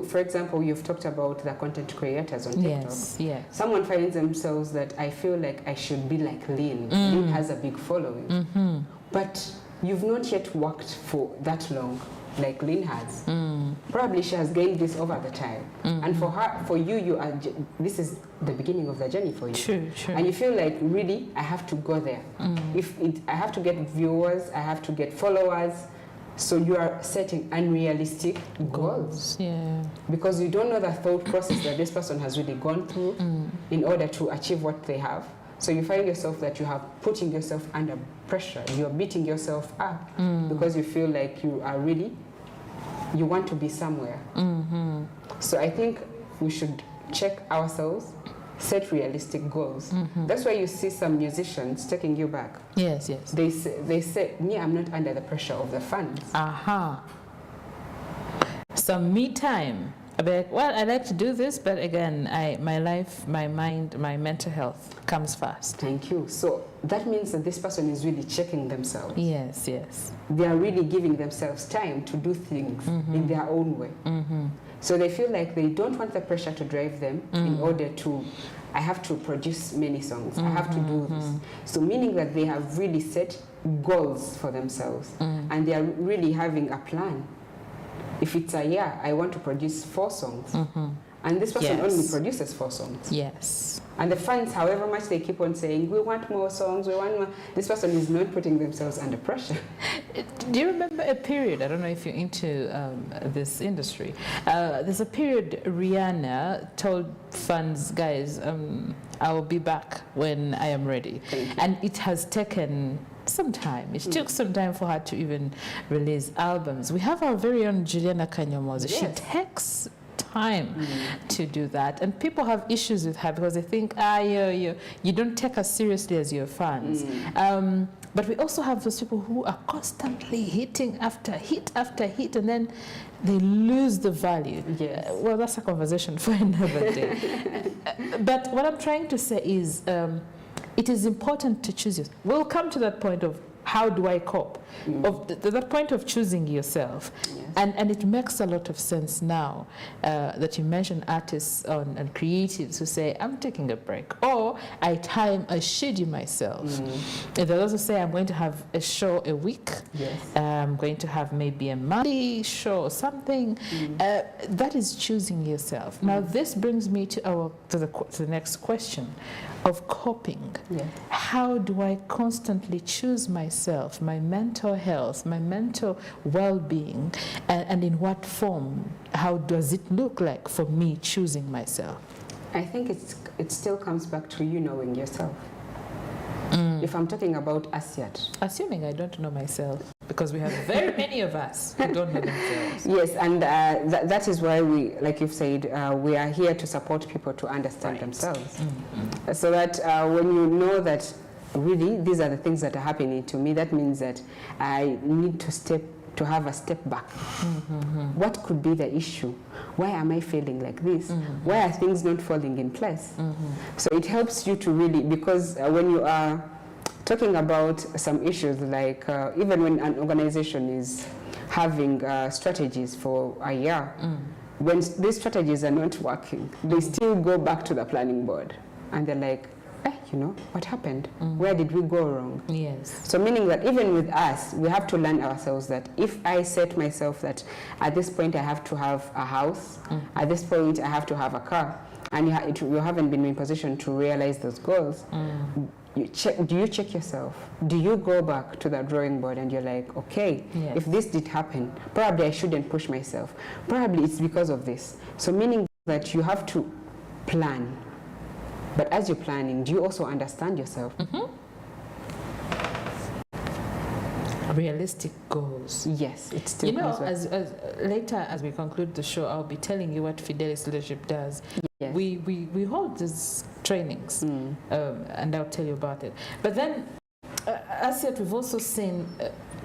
for example, you've talked about the content creators on TikTok. Yes. Someone finds themselves that I feel like I should be like Lynn. Lynn has a big following. But you've not yet worked for that long like Lynn has. Probably she has gained this over the time. And for you are this is the beginning of the journey for you. True. And you feel like, really, I have to go there. I have to get viewers, I have to get followers. So you are setting unrealistic goals. Yeah. Because you don't know the thought process that this person has really gone through in order to achieve what they have. So you find yourself that you are putting yourself under pressure. You are beating yourself up because you feel like you want to be somewhere. So I think we should check ourselves, set realistic goals. That's why you see some musicians taking you back. Yes. They say, me, I'm not under the pressure of the fans. Some me time. I'll be like, well, I like to do this, but again, my life, my mind, my mental health comes first. Thank you. So that means that this person is really checking themselves. Yes. They are really giving themselves time to do things in their own way. So they feel like they don't want the pressure to drive them in order to, I have to produce many songs, I have to do this. So meaning that they have really set goals for themselves and they are really having a plan. If it's a year, I want to produce 4 songs. And this person only produces 4 songs. Yes. And the fans, however much they keep on saying, we want more songs, we want more, this person is not putting themselves under pressure. Do you remember a period, I don't know if you're into this industry, there's a period Rihanna told fans, guys, I'll be back when I am ready. And it has taken some time. It took some time for her to even release albums. We have our very own Juliana Kanyomozi. She takes time to do that, and people have issues with her because they think, you don't take us seriously as your fans. But we also have those people who are constantly hitting after hit after hit, and then they lose the value. Well, that's a conversation for another day. But what I'm trying to say is, it is important to choose yourself. We'll come to that point of how do I cope? Of the point of choosing yourself. Yes. And it makes a lot of sense now that you mention artists and creatives who say, I'm taking a break, or I schedule myself. And they also say, I'm going to have a show a week. Yes. I'm going to have maybe a Monday show or something. That is choosing yourself. Now, this brings me to the next question of coping. Yes. How do I constantly choose myself, my mental health, my mental well-being, and in what form? How does it look like for me choosing myself? I think it still comes back to you knowing yourself. If I'm talking about us yet. Assuming I don't know myself, because we have very many of us who don't know themselves. Yes, and that is why we, like you've said, we are here to support people to understand themselves. So that when you know that really these are the things that are happening to me, that means that I need to have a step back. What could be the issue? Why am I feeling like this? Why are things not falling in place? So it helps you to really, because when you are talking about some issues like even when an organization is having strategies for a year, when these strategies are not working, they still go back to the planning board and they're like, you know, what happened? Where did we go wrong? Yes. So meaning that even with us, we have to learn ourselves that if I set myself that at this point I have to have a house, at this point I have to have a car, and you haven't been in position to realize those goals, do you check yourself? Do you go back to the drawing board and you're like, okay, if this did happen, probably I shouldn't push myself. Probably it's because of this. So meaning that you have to plan. But as you're planning, do you also understand yourself? Realistic goals. Yes, it's still. You know, as later as we conclude the show, I'll be telling you what Fidelis Leadership does. Yes. We hold these trainings, and I'll tell you about it. But then, as yet, we've also seen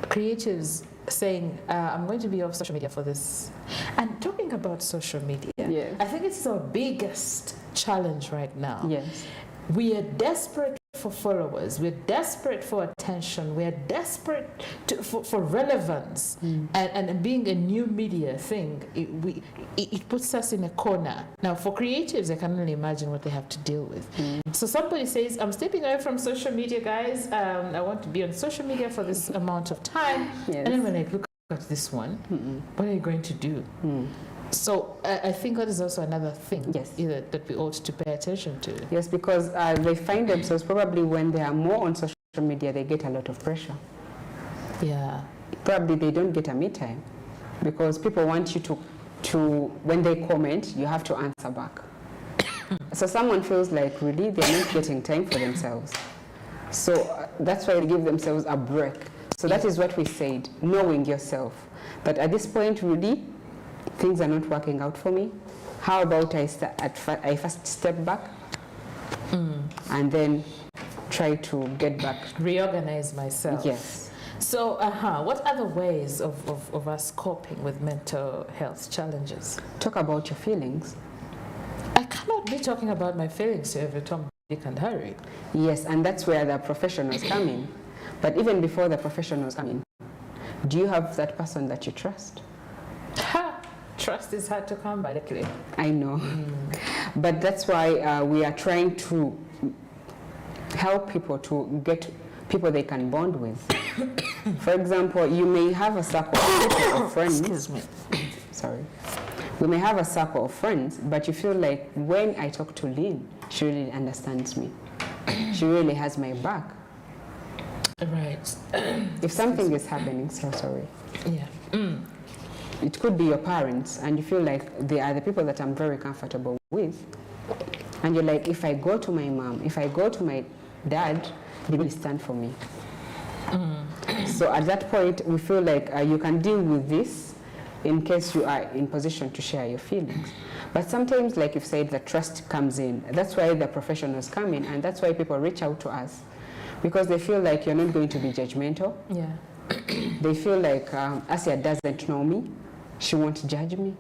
creatives saying, I'm going to be off social media for this. And talking about social media, I think it's our biggest challenge right now. Yes. We are desperate for followers, we're desperate for attention, we're desperate for relevance, and being a new media thing, it puts us in a corner. Now for creatives, I can only imagine what they have to deal with. So somebody says, I'm stepping away from social media, guys, I want to be on social media for this amount of time, and then when I look at this one, what are you going to do? So I think that is also another thing that we ought to pay attention to. Yes, because they find themselves probably when they are more on social media, they get a lot of pressure. Yeah. Probably they don't get a me time because people want you to when they comment, you have to answer back. So someone feels like really they're not getting time for themselves. So that's why they give themselves a break. So that is what we said, knowing yourself. But at this point, really, things are not working out for me. How about I first step back and then try to get back. Reorganize myself. Yes. So, what other ways of us coping with mental health challenges? Talk about your feelings. I cannot be talking about my feelings to every Tom, Dick and Harry. Yes, and that's where the professionals come in. But even before the professionals come in, do you have that person that you trust? Trust is hard to come by, luckily. I know. But that's why we are trying to help people to get people they can bond with. For example, you may have a circle of friends. Excuse me. Sorry. We may have a circle of friends, but you feel like when I talk to Lynn, she really understands me. She really has my back. Right. If something is happening, so sorry. Yeah. It could be your parents, and you feel like they are the people that I'm very comfortable with. And you're like, if I go to my mom, if I go to my dad, they will stand for me. So at that point, we feel like you can deal with this in case you are in position to share your feelings. But sometimes, like you've said, the trust comes in. That's why the professionals come in, and that's why people reach out to us. Because they feel like you're not going to be judgmental. Yeah. They feel like Asia doesn't know me. She won't judge me.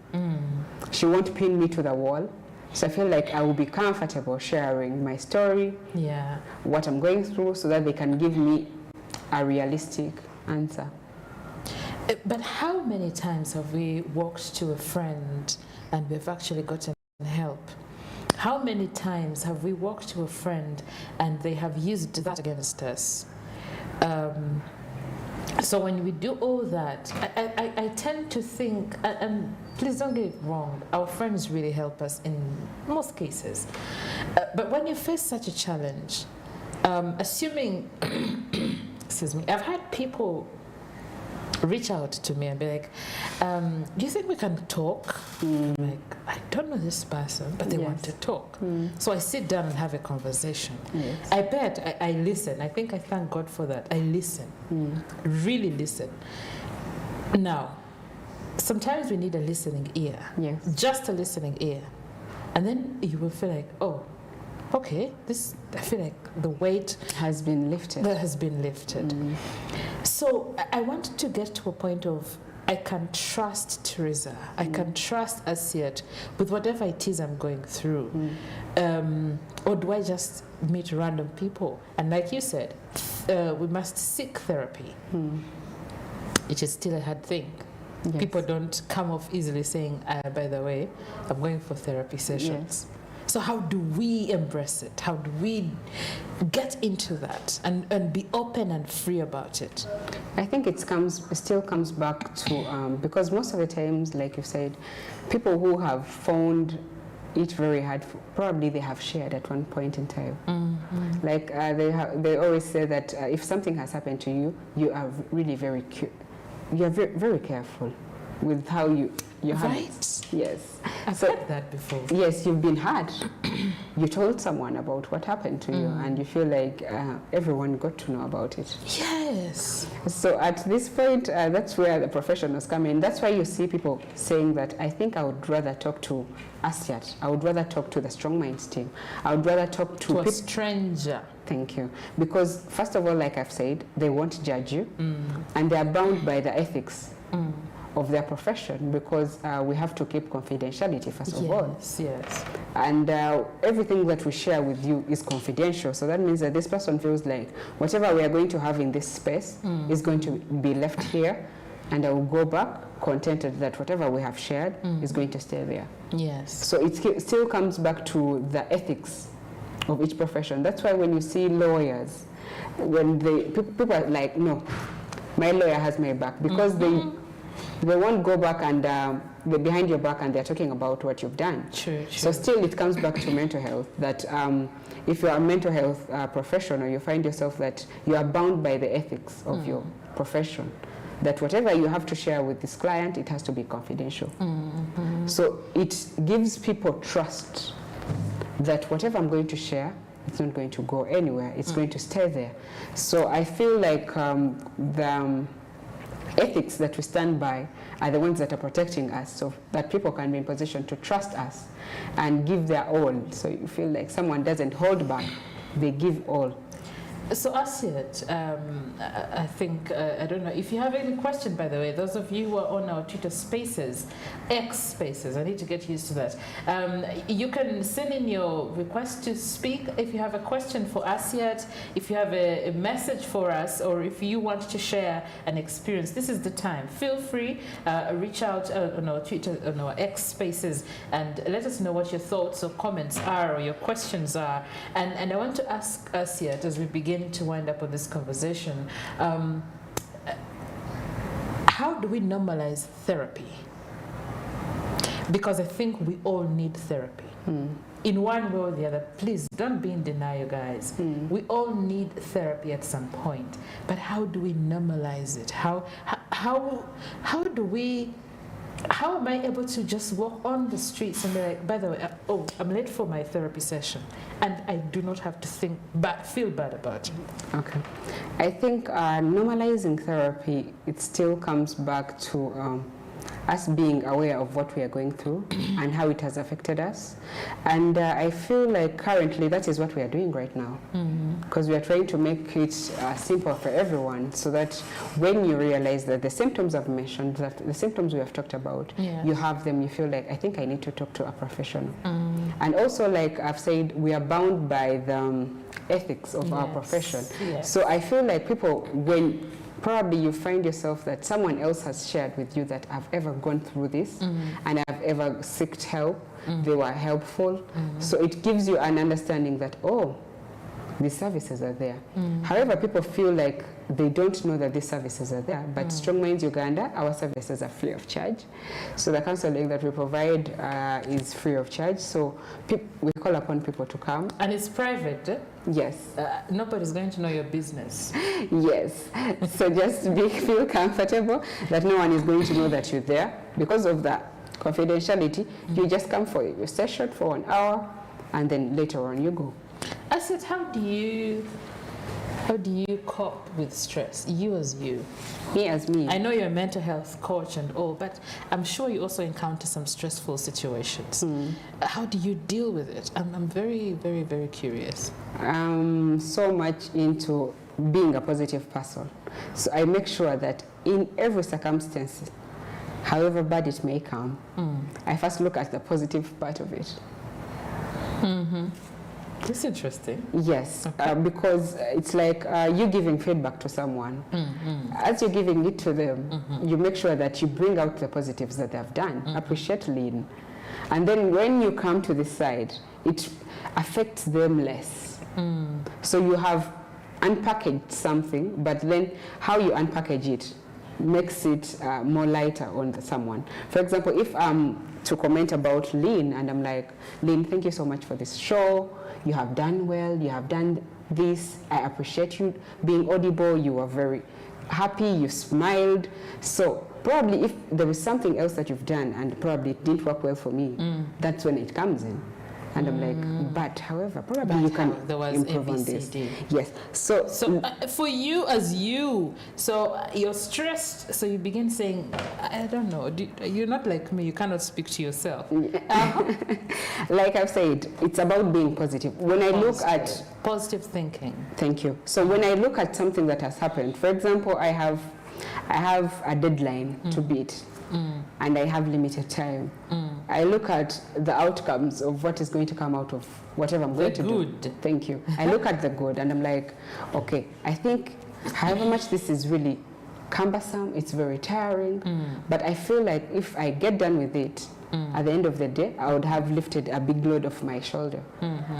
She won't pin me to the wall. So I feel like I will be comfortable sharing my story, what I'm going through, so that they can give me a realistic answer. But how many times have we walked to a friend and we've actually gotten help? How many times have we walked to a friend and they have used that against us? So when we do all that, I tend to think, and please don't get it wrong, our friends really help us in most cases. But when you face such a challenge, assuming, excuse me, I've had people reach out to me and be like, do you think we can talk? Like, I don't know this person, but they want to talk. So I sit down and have a conversation. I bet I listen. I think I thank God for that. I listen, really listen. Now, sometimes we need a listening ear, just a listening ear. And then you will feel like, oh, okay, I feel like the weight has been lifted. That has been lifted. So I want to get to a point of I can trust Teresa. I can trust Asiat with whatever it is I'm going through. Or do I just meet random people? And like you said, we must seek therapy, which is still a hard thing. People don't come off easily saying, by the way, I'm going for therapy sessions. So how do we embrace it? How do we get into that and be open and free about it? I think it still comes back to, because most of the times, like you said, people who have found it very hard, probably they have shared at one point in time. Like they always say that if something has happened to you, you are really very careful with how you have it. Yes. I've heard that before. Yes, you've been hurt. You told someone about what happened to you, and you feel like everyone got to know about it. Yes. So at this point, that's where the professionals come in. That's why you see people saying that, I think I would rather talk to Asiat. I would rather talk to the Strong Minds team. I would rather talk to a stranger. Thank you. Because first of all, like I've said, they won't judge you, and they are bound by the ethics of their profession, because we have to keep confidentiality first of all. Yes. And everything that we share with you is confidential. So that means that this person feels like whatever we are going to have in this space is going to be left here, and I will go back contented that whatever we have shared is going to stay there. Yes. So it still comes back to the ethics of each profession. That's why when you see lawyers, when people are like, no, my lawyer has my back, because they won't go back and they're behind your back and they're talking about what you've done. True. So still it comes back to mental health, that if you're a mental health professional, you find yourself that you are bound by the ethics of your profession, that whatever you have to share with this client, it has to be confidential. So it gives people trust that whatever I'm going to share, it's not going to go anywhere, it's going to stay there. So I feel like the ethics that we stand by are the ones that are protecting us, so that people can be in position to trust us and give their all. So you feel like someone doesn't hold back, they give all. So Asiat, I think, I don't know, if you have any question, by the way, those of you who are on our Twitter Spaces, X Spaces, I need to get used to that. You can send in your request to speak if you have a question for Asiat, if you have a message for us, or if you want to share an experience. This is the time. Feel free, reach out on our Twitter, on our X Spaces, and let us know what your thoughts or comments are, or your questions are. And I want to ask Asiat, as we begin to wind up on this conversation, how do we normalize therapy? Because I think we all need therapy. In one way or the other. Please don't be in denial, guys. We all need therapy at some point, but how do we normalize it? How am I able to just walk on the streets and be like, by the way, oh, I'm late for my therapy session, and I do not have to feel bad about it? Okay. I think normalizing therapy, it still comes back to us being aware of what we are going through and how it has affected us. And I feel like currently that is what we are doing right now, because we are trying to make it simple for everyone, so that when you realize that the symptoms I've mentioned, that the symptoms we have talked about, you have them, you feel like, I think I need to talk to a professional. And also, like I've said, we are bound by the ethics of our profession. Yes. So I feel like people, when probably you find yourself that someone else has shared with you that I've ever gone through this and I've ever sought help, they were helpful. So it gives you an understanding that, oh, these services are there. However, people feel like they don't know that these services are there. But Strong Minds Uganda, our services are free of charge. So the counseling that we provide is free of charge. So we call upon people to come. And it's private, eh? Yes. Nobody's going to know your business. Yes. So just feel comfortable that no one is going to know that you're there. Because of that confidentiality, you just come for your session for 1 hour, and then later on you go. I said, how do you cope with stress? You as you. Me as me. I know you're a mental health coach and all, but I'm sure you also encounter some stressful situations. How do you deal with it? I'm very, very, very curious. I'm so much into being a positive person. So I make sure that in every circumstance, however bad it may come, I first look at the positive part of it. That's interesting. Yes, Okay. because it's like you giving feedback to someone. As you're giving it to them, you make sure that you bring out the positives that they've done, appreciate lean. And then when you come to this side, it affects them less. So you have unpackaged something, but then how you unpackage it makes it more lighter on someone. For example, if I'm to comment about Lean and I'm like, Lean, thank you so much for this show. You have done well, you have done this. I appreciate you being audible. You were very happy, you smiled. So probably if there is something else that you've done and probably it didn't work well for me, that's when it comes in. And I'm like, but however, probably you can improve on this. Yes. So for you as you, so you're stressed, so you begin saying, I don't know, you're not like me, you cannot speak to yourself. Like I've said, it's about being positive. When I look at positive thinking. Thank you. So when I look at something that has happened, for example, I have a deadline to beat. And I have limited time. I look at the outcomes of what is going to come out of whatever I'm going to do. Thank you. I look at the good and I'm like, okay, I think however much this is really cumbersome, it's very tiring, but I feel like if I get done with it, at the end of the day, I would have lifted a big load off my shoulder.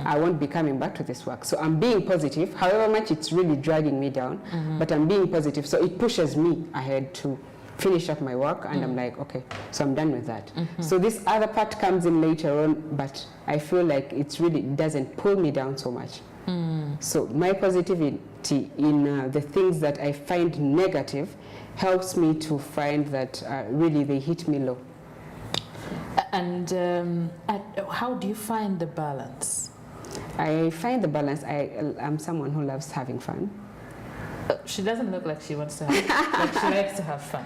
I won't be coming back to this work. So I'm being positive, however much it's really dragging me down, but I'm being positive. So it pushes me ahead to finish up my work, and I'm like, okay, so I'm done with that. So this other part comes in later on, but I feel like it really doesn't pull me down so much. So my positivity in the things that I find negative helps me to find that really they hit me low. And how do you find the balance? I find the balance. I'm someone who loves having fun. She doesn't look like she wants to have like she likes to have fun.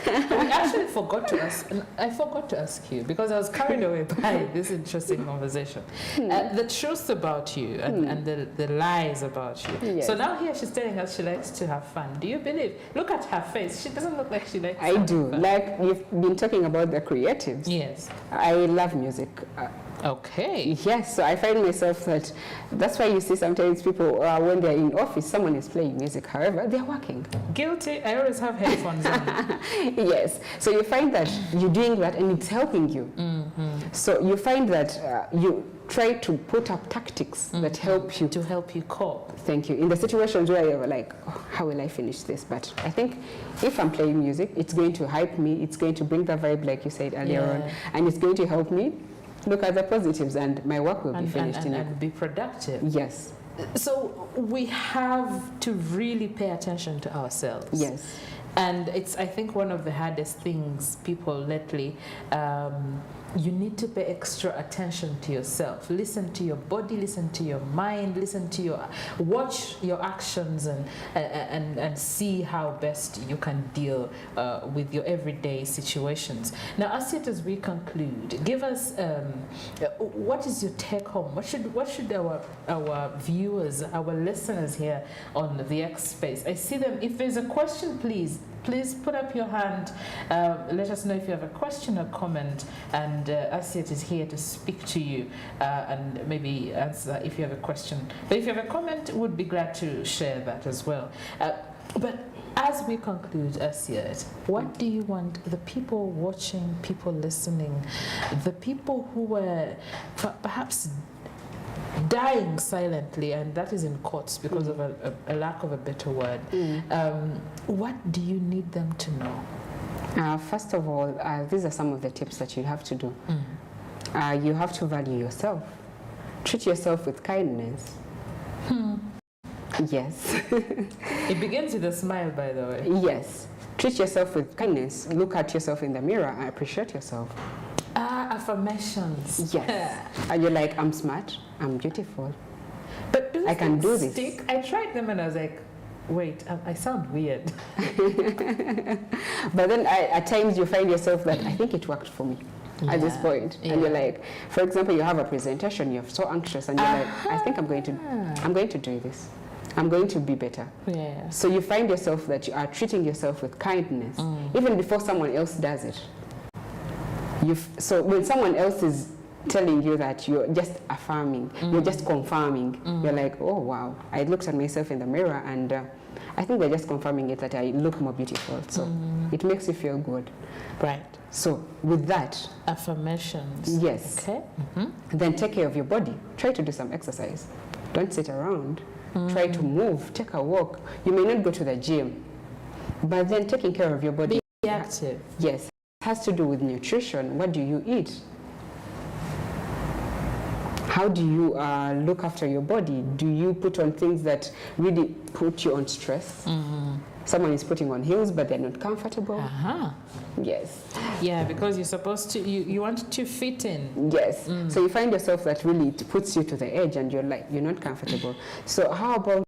We actually forgot to ask, and I forgot to ask you because I was carried away by this interesting conversation. The truth about you and the lies about you. Yes. So now here she's telling us she likes to have fun. Do you believe? Look at her face. She doesn't look like she likes to have fun. Like you've been talking about the creatives. Yes. I love music. Okay. Yes, so I find myself that's why you see sometimes people, when they're in office, someone is playing music, however, they're working. Guilty. I always have headphones on. Yes, so you find that you're doing that and it's helping you. So you find that you try to put up tactics that help you. To help you cope. Thank you. In the situations where you're like, oh, how will I finish this? But I think if I'm playing music, it's going to hype me, it's going to bring the vibe like you said earlier on, and it's going to help me look at the positives, and my work will be finished and be productive. Yes. So we have to really pay attention to ourselves. Yes. And it's, I think, one of the hardest things people lately, you need to pay extra attention to yourself. Listen to your body, listen to your mind, watch your actions and see how best you can deal with your everyday situations. Now, as we conclude, give us, what is your take home? What should our viewers, our listeners here on the X Space, I see them, if there's a question, please, please put up your hand. Let us know if you have a question or comment, and Asiat is here to speak to you and maybe answer if you have a question. But if you have a comment, would be glad to share that as well. But as we conclude, Asiat, what do you want the people watching, people listening, the people who were perhaps dying silently, and that is in quotes because of a lack of a better word, what do you need them to know? First of all, these are some of the tips that you have to do. You have to value yourself. Treat yourself with kindness. Yes. It begins with a smile, by the way. Yes. Treat yourself with kindness. Look at yourself in the mirror and appreciate yourself. Affirmations. Yes. And you're like, I'm smart, I'm beautiful. But do I can do stick? this. I tried them and I was like, wait, I sound weird. But then at times you find yourself that I think it worked for me at this point. And you're like, for example, you have a presentation, you're so anxious and you're like, I think I'm going to do this. I'm going to be better. Yeah. So you find yourself that you are treating yourself with kindness, even before someone else does it. So when someone else is telling you that you're just affirming, you're just confirming, you're like, oh wow, I looked at myself in the mirror and I think they're just confirming it that I look more beautiful. So it makes you feel good. Right. So with that, affirmations. Yes. Okay. Then take care of your body. Try to do some exercise. Don't sit around. Try to move, take a walk. You may not go to the gym, but then taking care of your body. Be active. Yes. Has to do with nutrition. What do you eat? How do you look after your body? Do you put on things that really put you on stress? Someone is putting on heels, but they're not comfortable. Yes. Yeah, because you're supposed to, you want to fit in. Yes. So you find yourself that really it puts you to the edge and you're like, you're not comfortable. So how about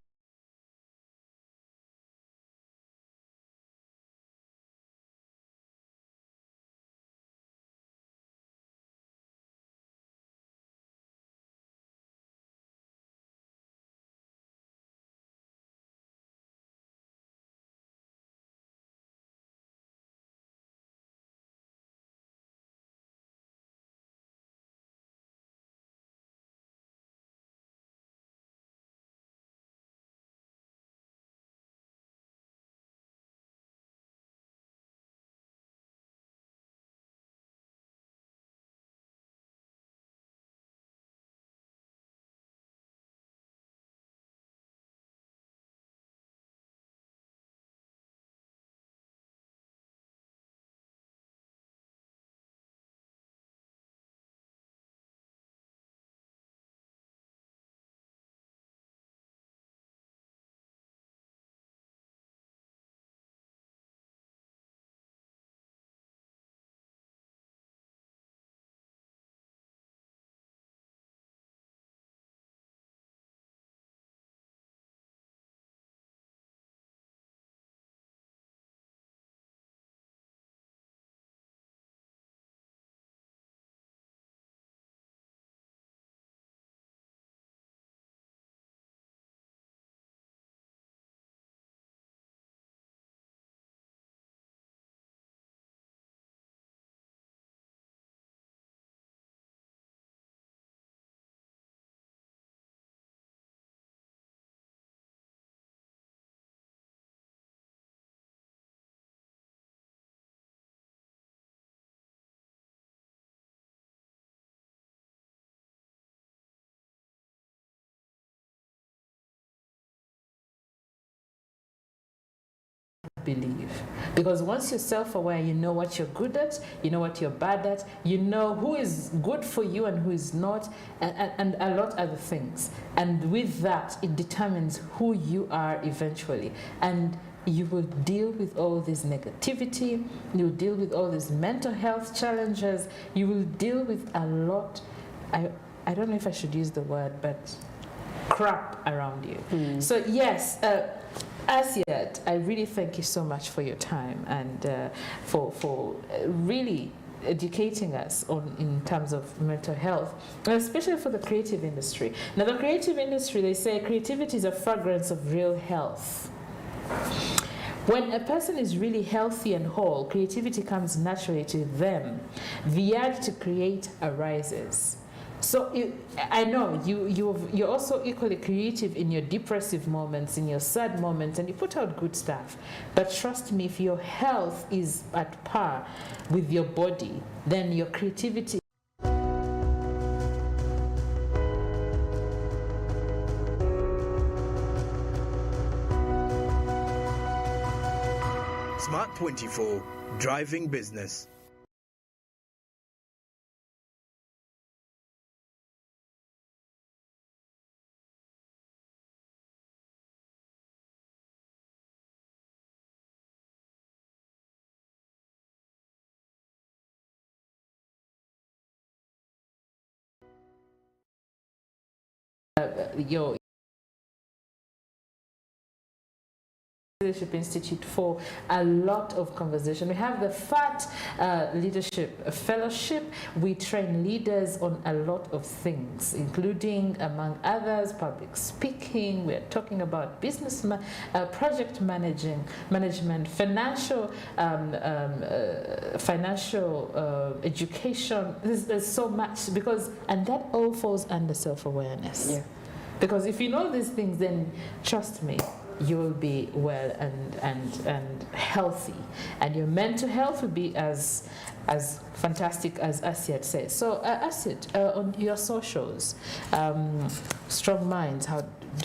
believe, because once you're self-aware, you know what you're good at, you know what you're bad at, you know who is good for you and who is not, and a lot of other things, and with that it determines who you are eventually, and you will deal with all this negativity, you'll deal with all these mental health challenges, you will deal with a lot, I don't know if I should use the word, but crap around you. So yes, Asiat, I really thank you so much for your time and for really educating us on in terms of mental health, especially for the creative industry. Now, the creative industry, they say creativity is a fragrance of real health. When a person is really healthy and whole, creativity comes naturally to them. The urge to create arises. So I know you're also equally creative in your depressive moments, in your sad moments, and you put out good stuff. But trust me, if your health is at par with your body, then your creativity. Smart 24, driving business. Your Leadership Institute for a lot of conversation. We have the FAT Leadership Fellowship. We train leaders on a lot of things, including, among others, public speaking. We're talking about business, project management, financial education. There's so much and that all falls under self-awareness. Yeah. Because if you know these things, then trust me, you will be well and healthy, and your mental health will be as fantastic as Asiat says. So Asiat, on your socials, Strong Minds,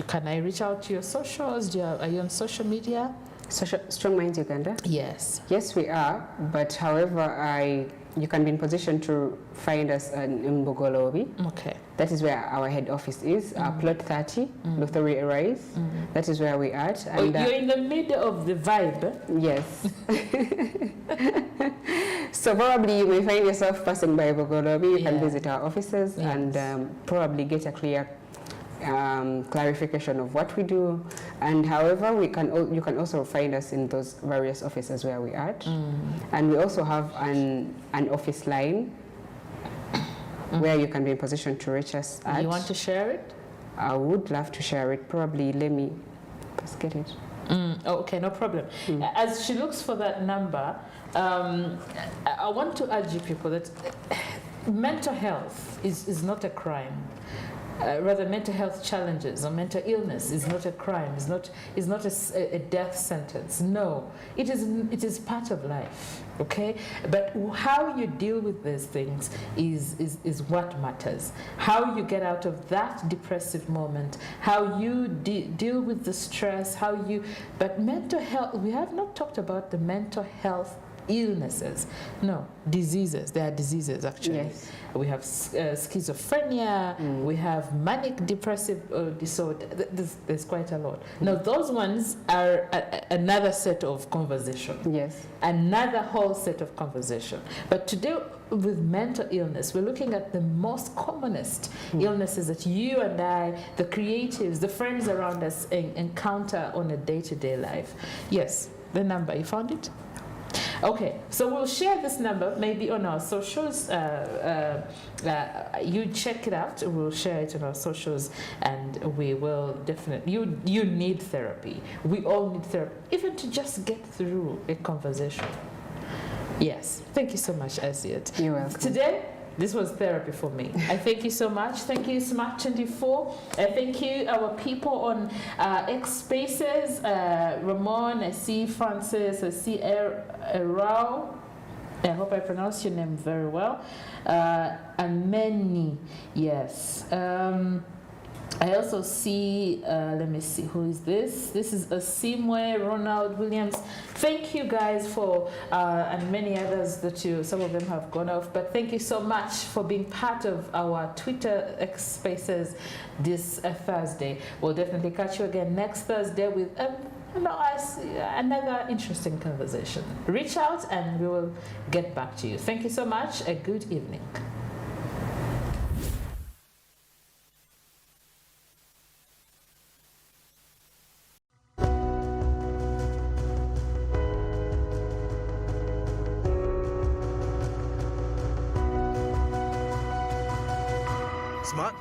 can I reach out to your socials? Are you on social media? Strong Minds Uganda? Yes. Yes, we are, but however, you can be in position to find us in Mbogolobi. Okay. That is where our head office is, plot 30, Luthery Rise. That is where we are at. And, you're in the middle of the vibe. Yes. So probably you may find yourself passing by Mbogolobi. You can visit our offices and probably get a clear clarification of what we do. And however, you can also find us in those various offices where we are. And we also have an office line where you can be in position to reach us at. You want to share it? I would love to share it. Probably let me just get it. Oh, okay, no problem. As she looks for that number, I want to urge you people that mental health is not a crime. Rather, mental health challenges or mental illness is not a crime. Is not a death sentence. No, it is part of life. Okay, but how you deal with these things is what matters. How you get out of that depressive moment. How you deal with the stress. But mental health. We have not talked about the mental health illnesses. No, diseases. There are diseases actually. Yes. We have schizophrenia, we have manic depressive disorder. There's quite a lot. Now those ones are another set of conversation. Yes. Another whole set of conversation. But today with mental illness, we're looking at the most commonest illnesses that you and I, the creatives, the friends around us encounter on a day-to-day life. Yes, the number, you found it? Okay, so we'll share this number maybe on our socials. You check it out. We'll share it on our socials, and we will definitely. You need therapy. We all need therapy, even to just get through a conversation. Yes, thank you so much, Asiat. You're welcome. Today, this was therapy for me. I thank you so much. Thank you, Smart 24. Thank you, our people on X Spaces. Ramon, I see Francis, I see Erao. I hope I pronounced your name very well. And many, yes. I also see, let me see, who is this? This is Asimwe, Ronald Williams. Thank you guys for, and many others that some of them have gone off, but thank you so much for being part of our Twitter X Spaces this Thursday. We'll definitely catch you again next Thursday with another interesting conversation. Reach out and we will get back to you. Thank you so much. A good evening. Smart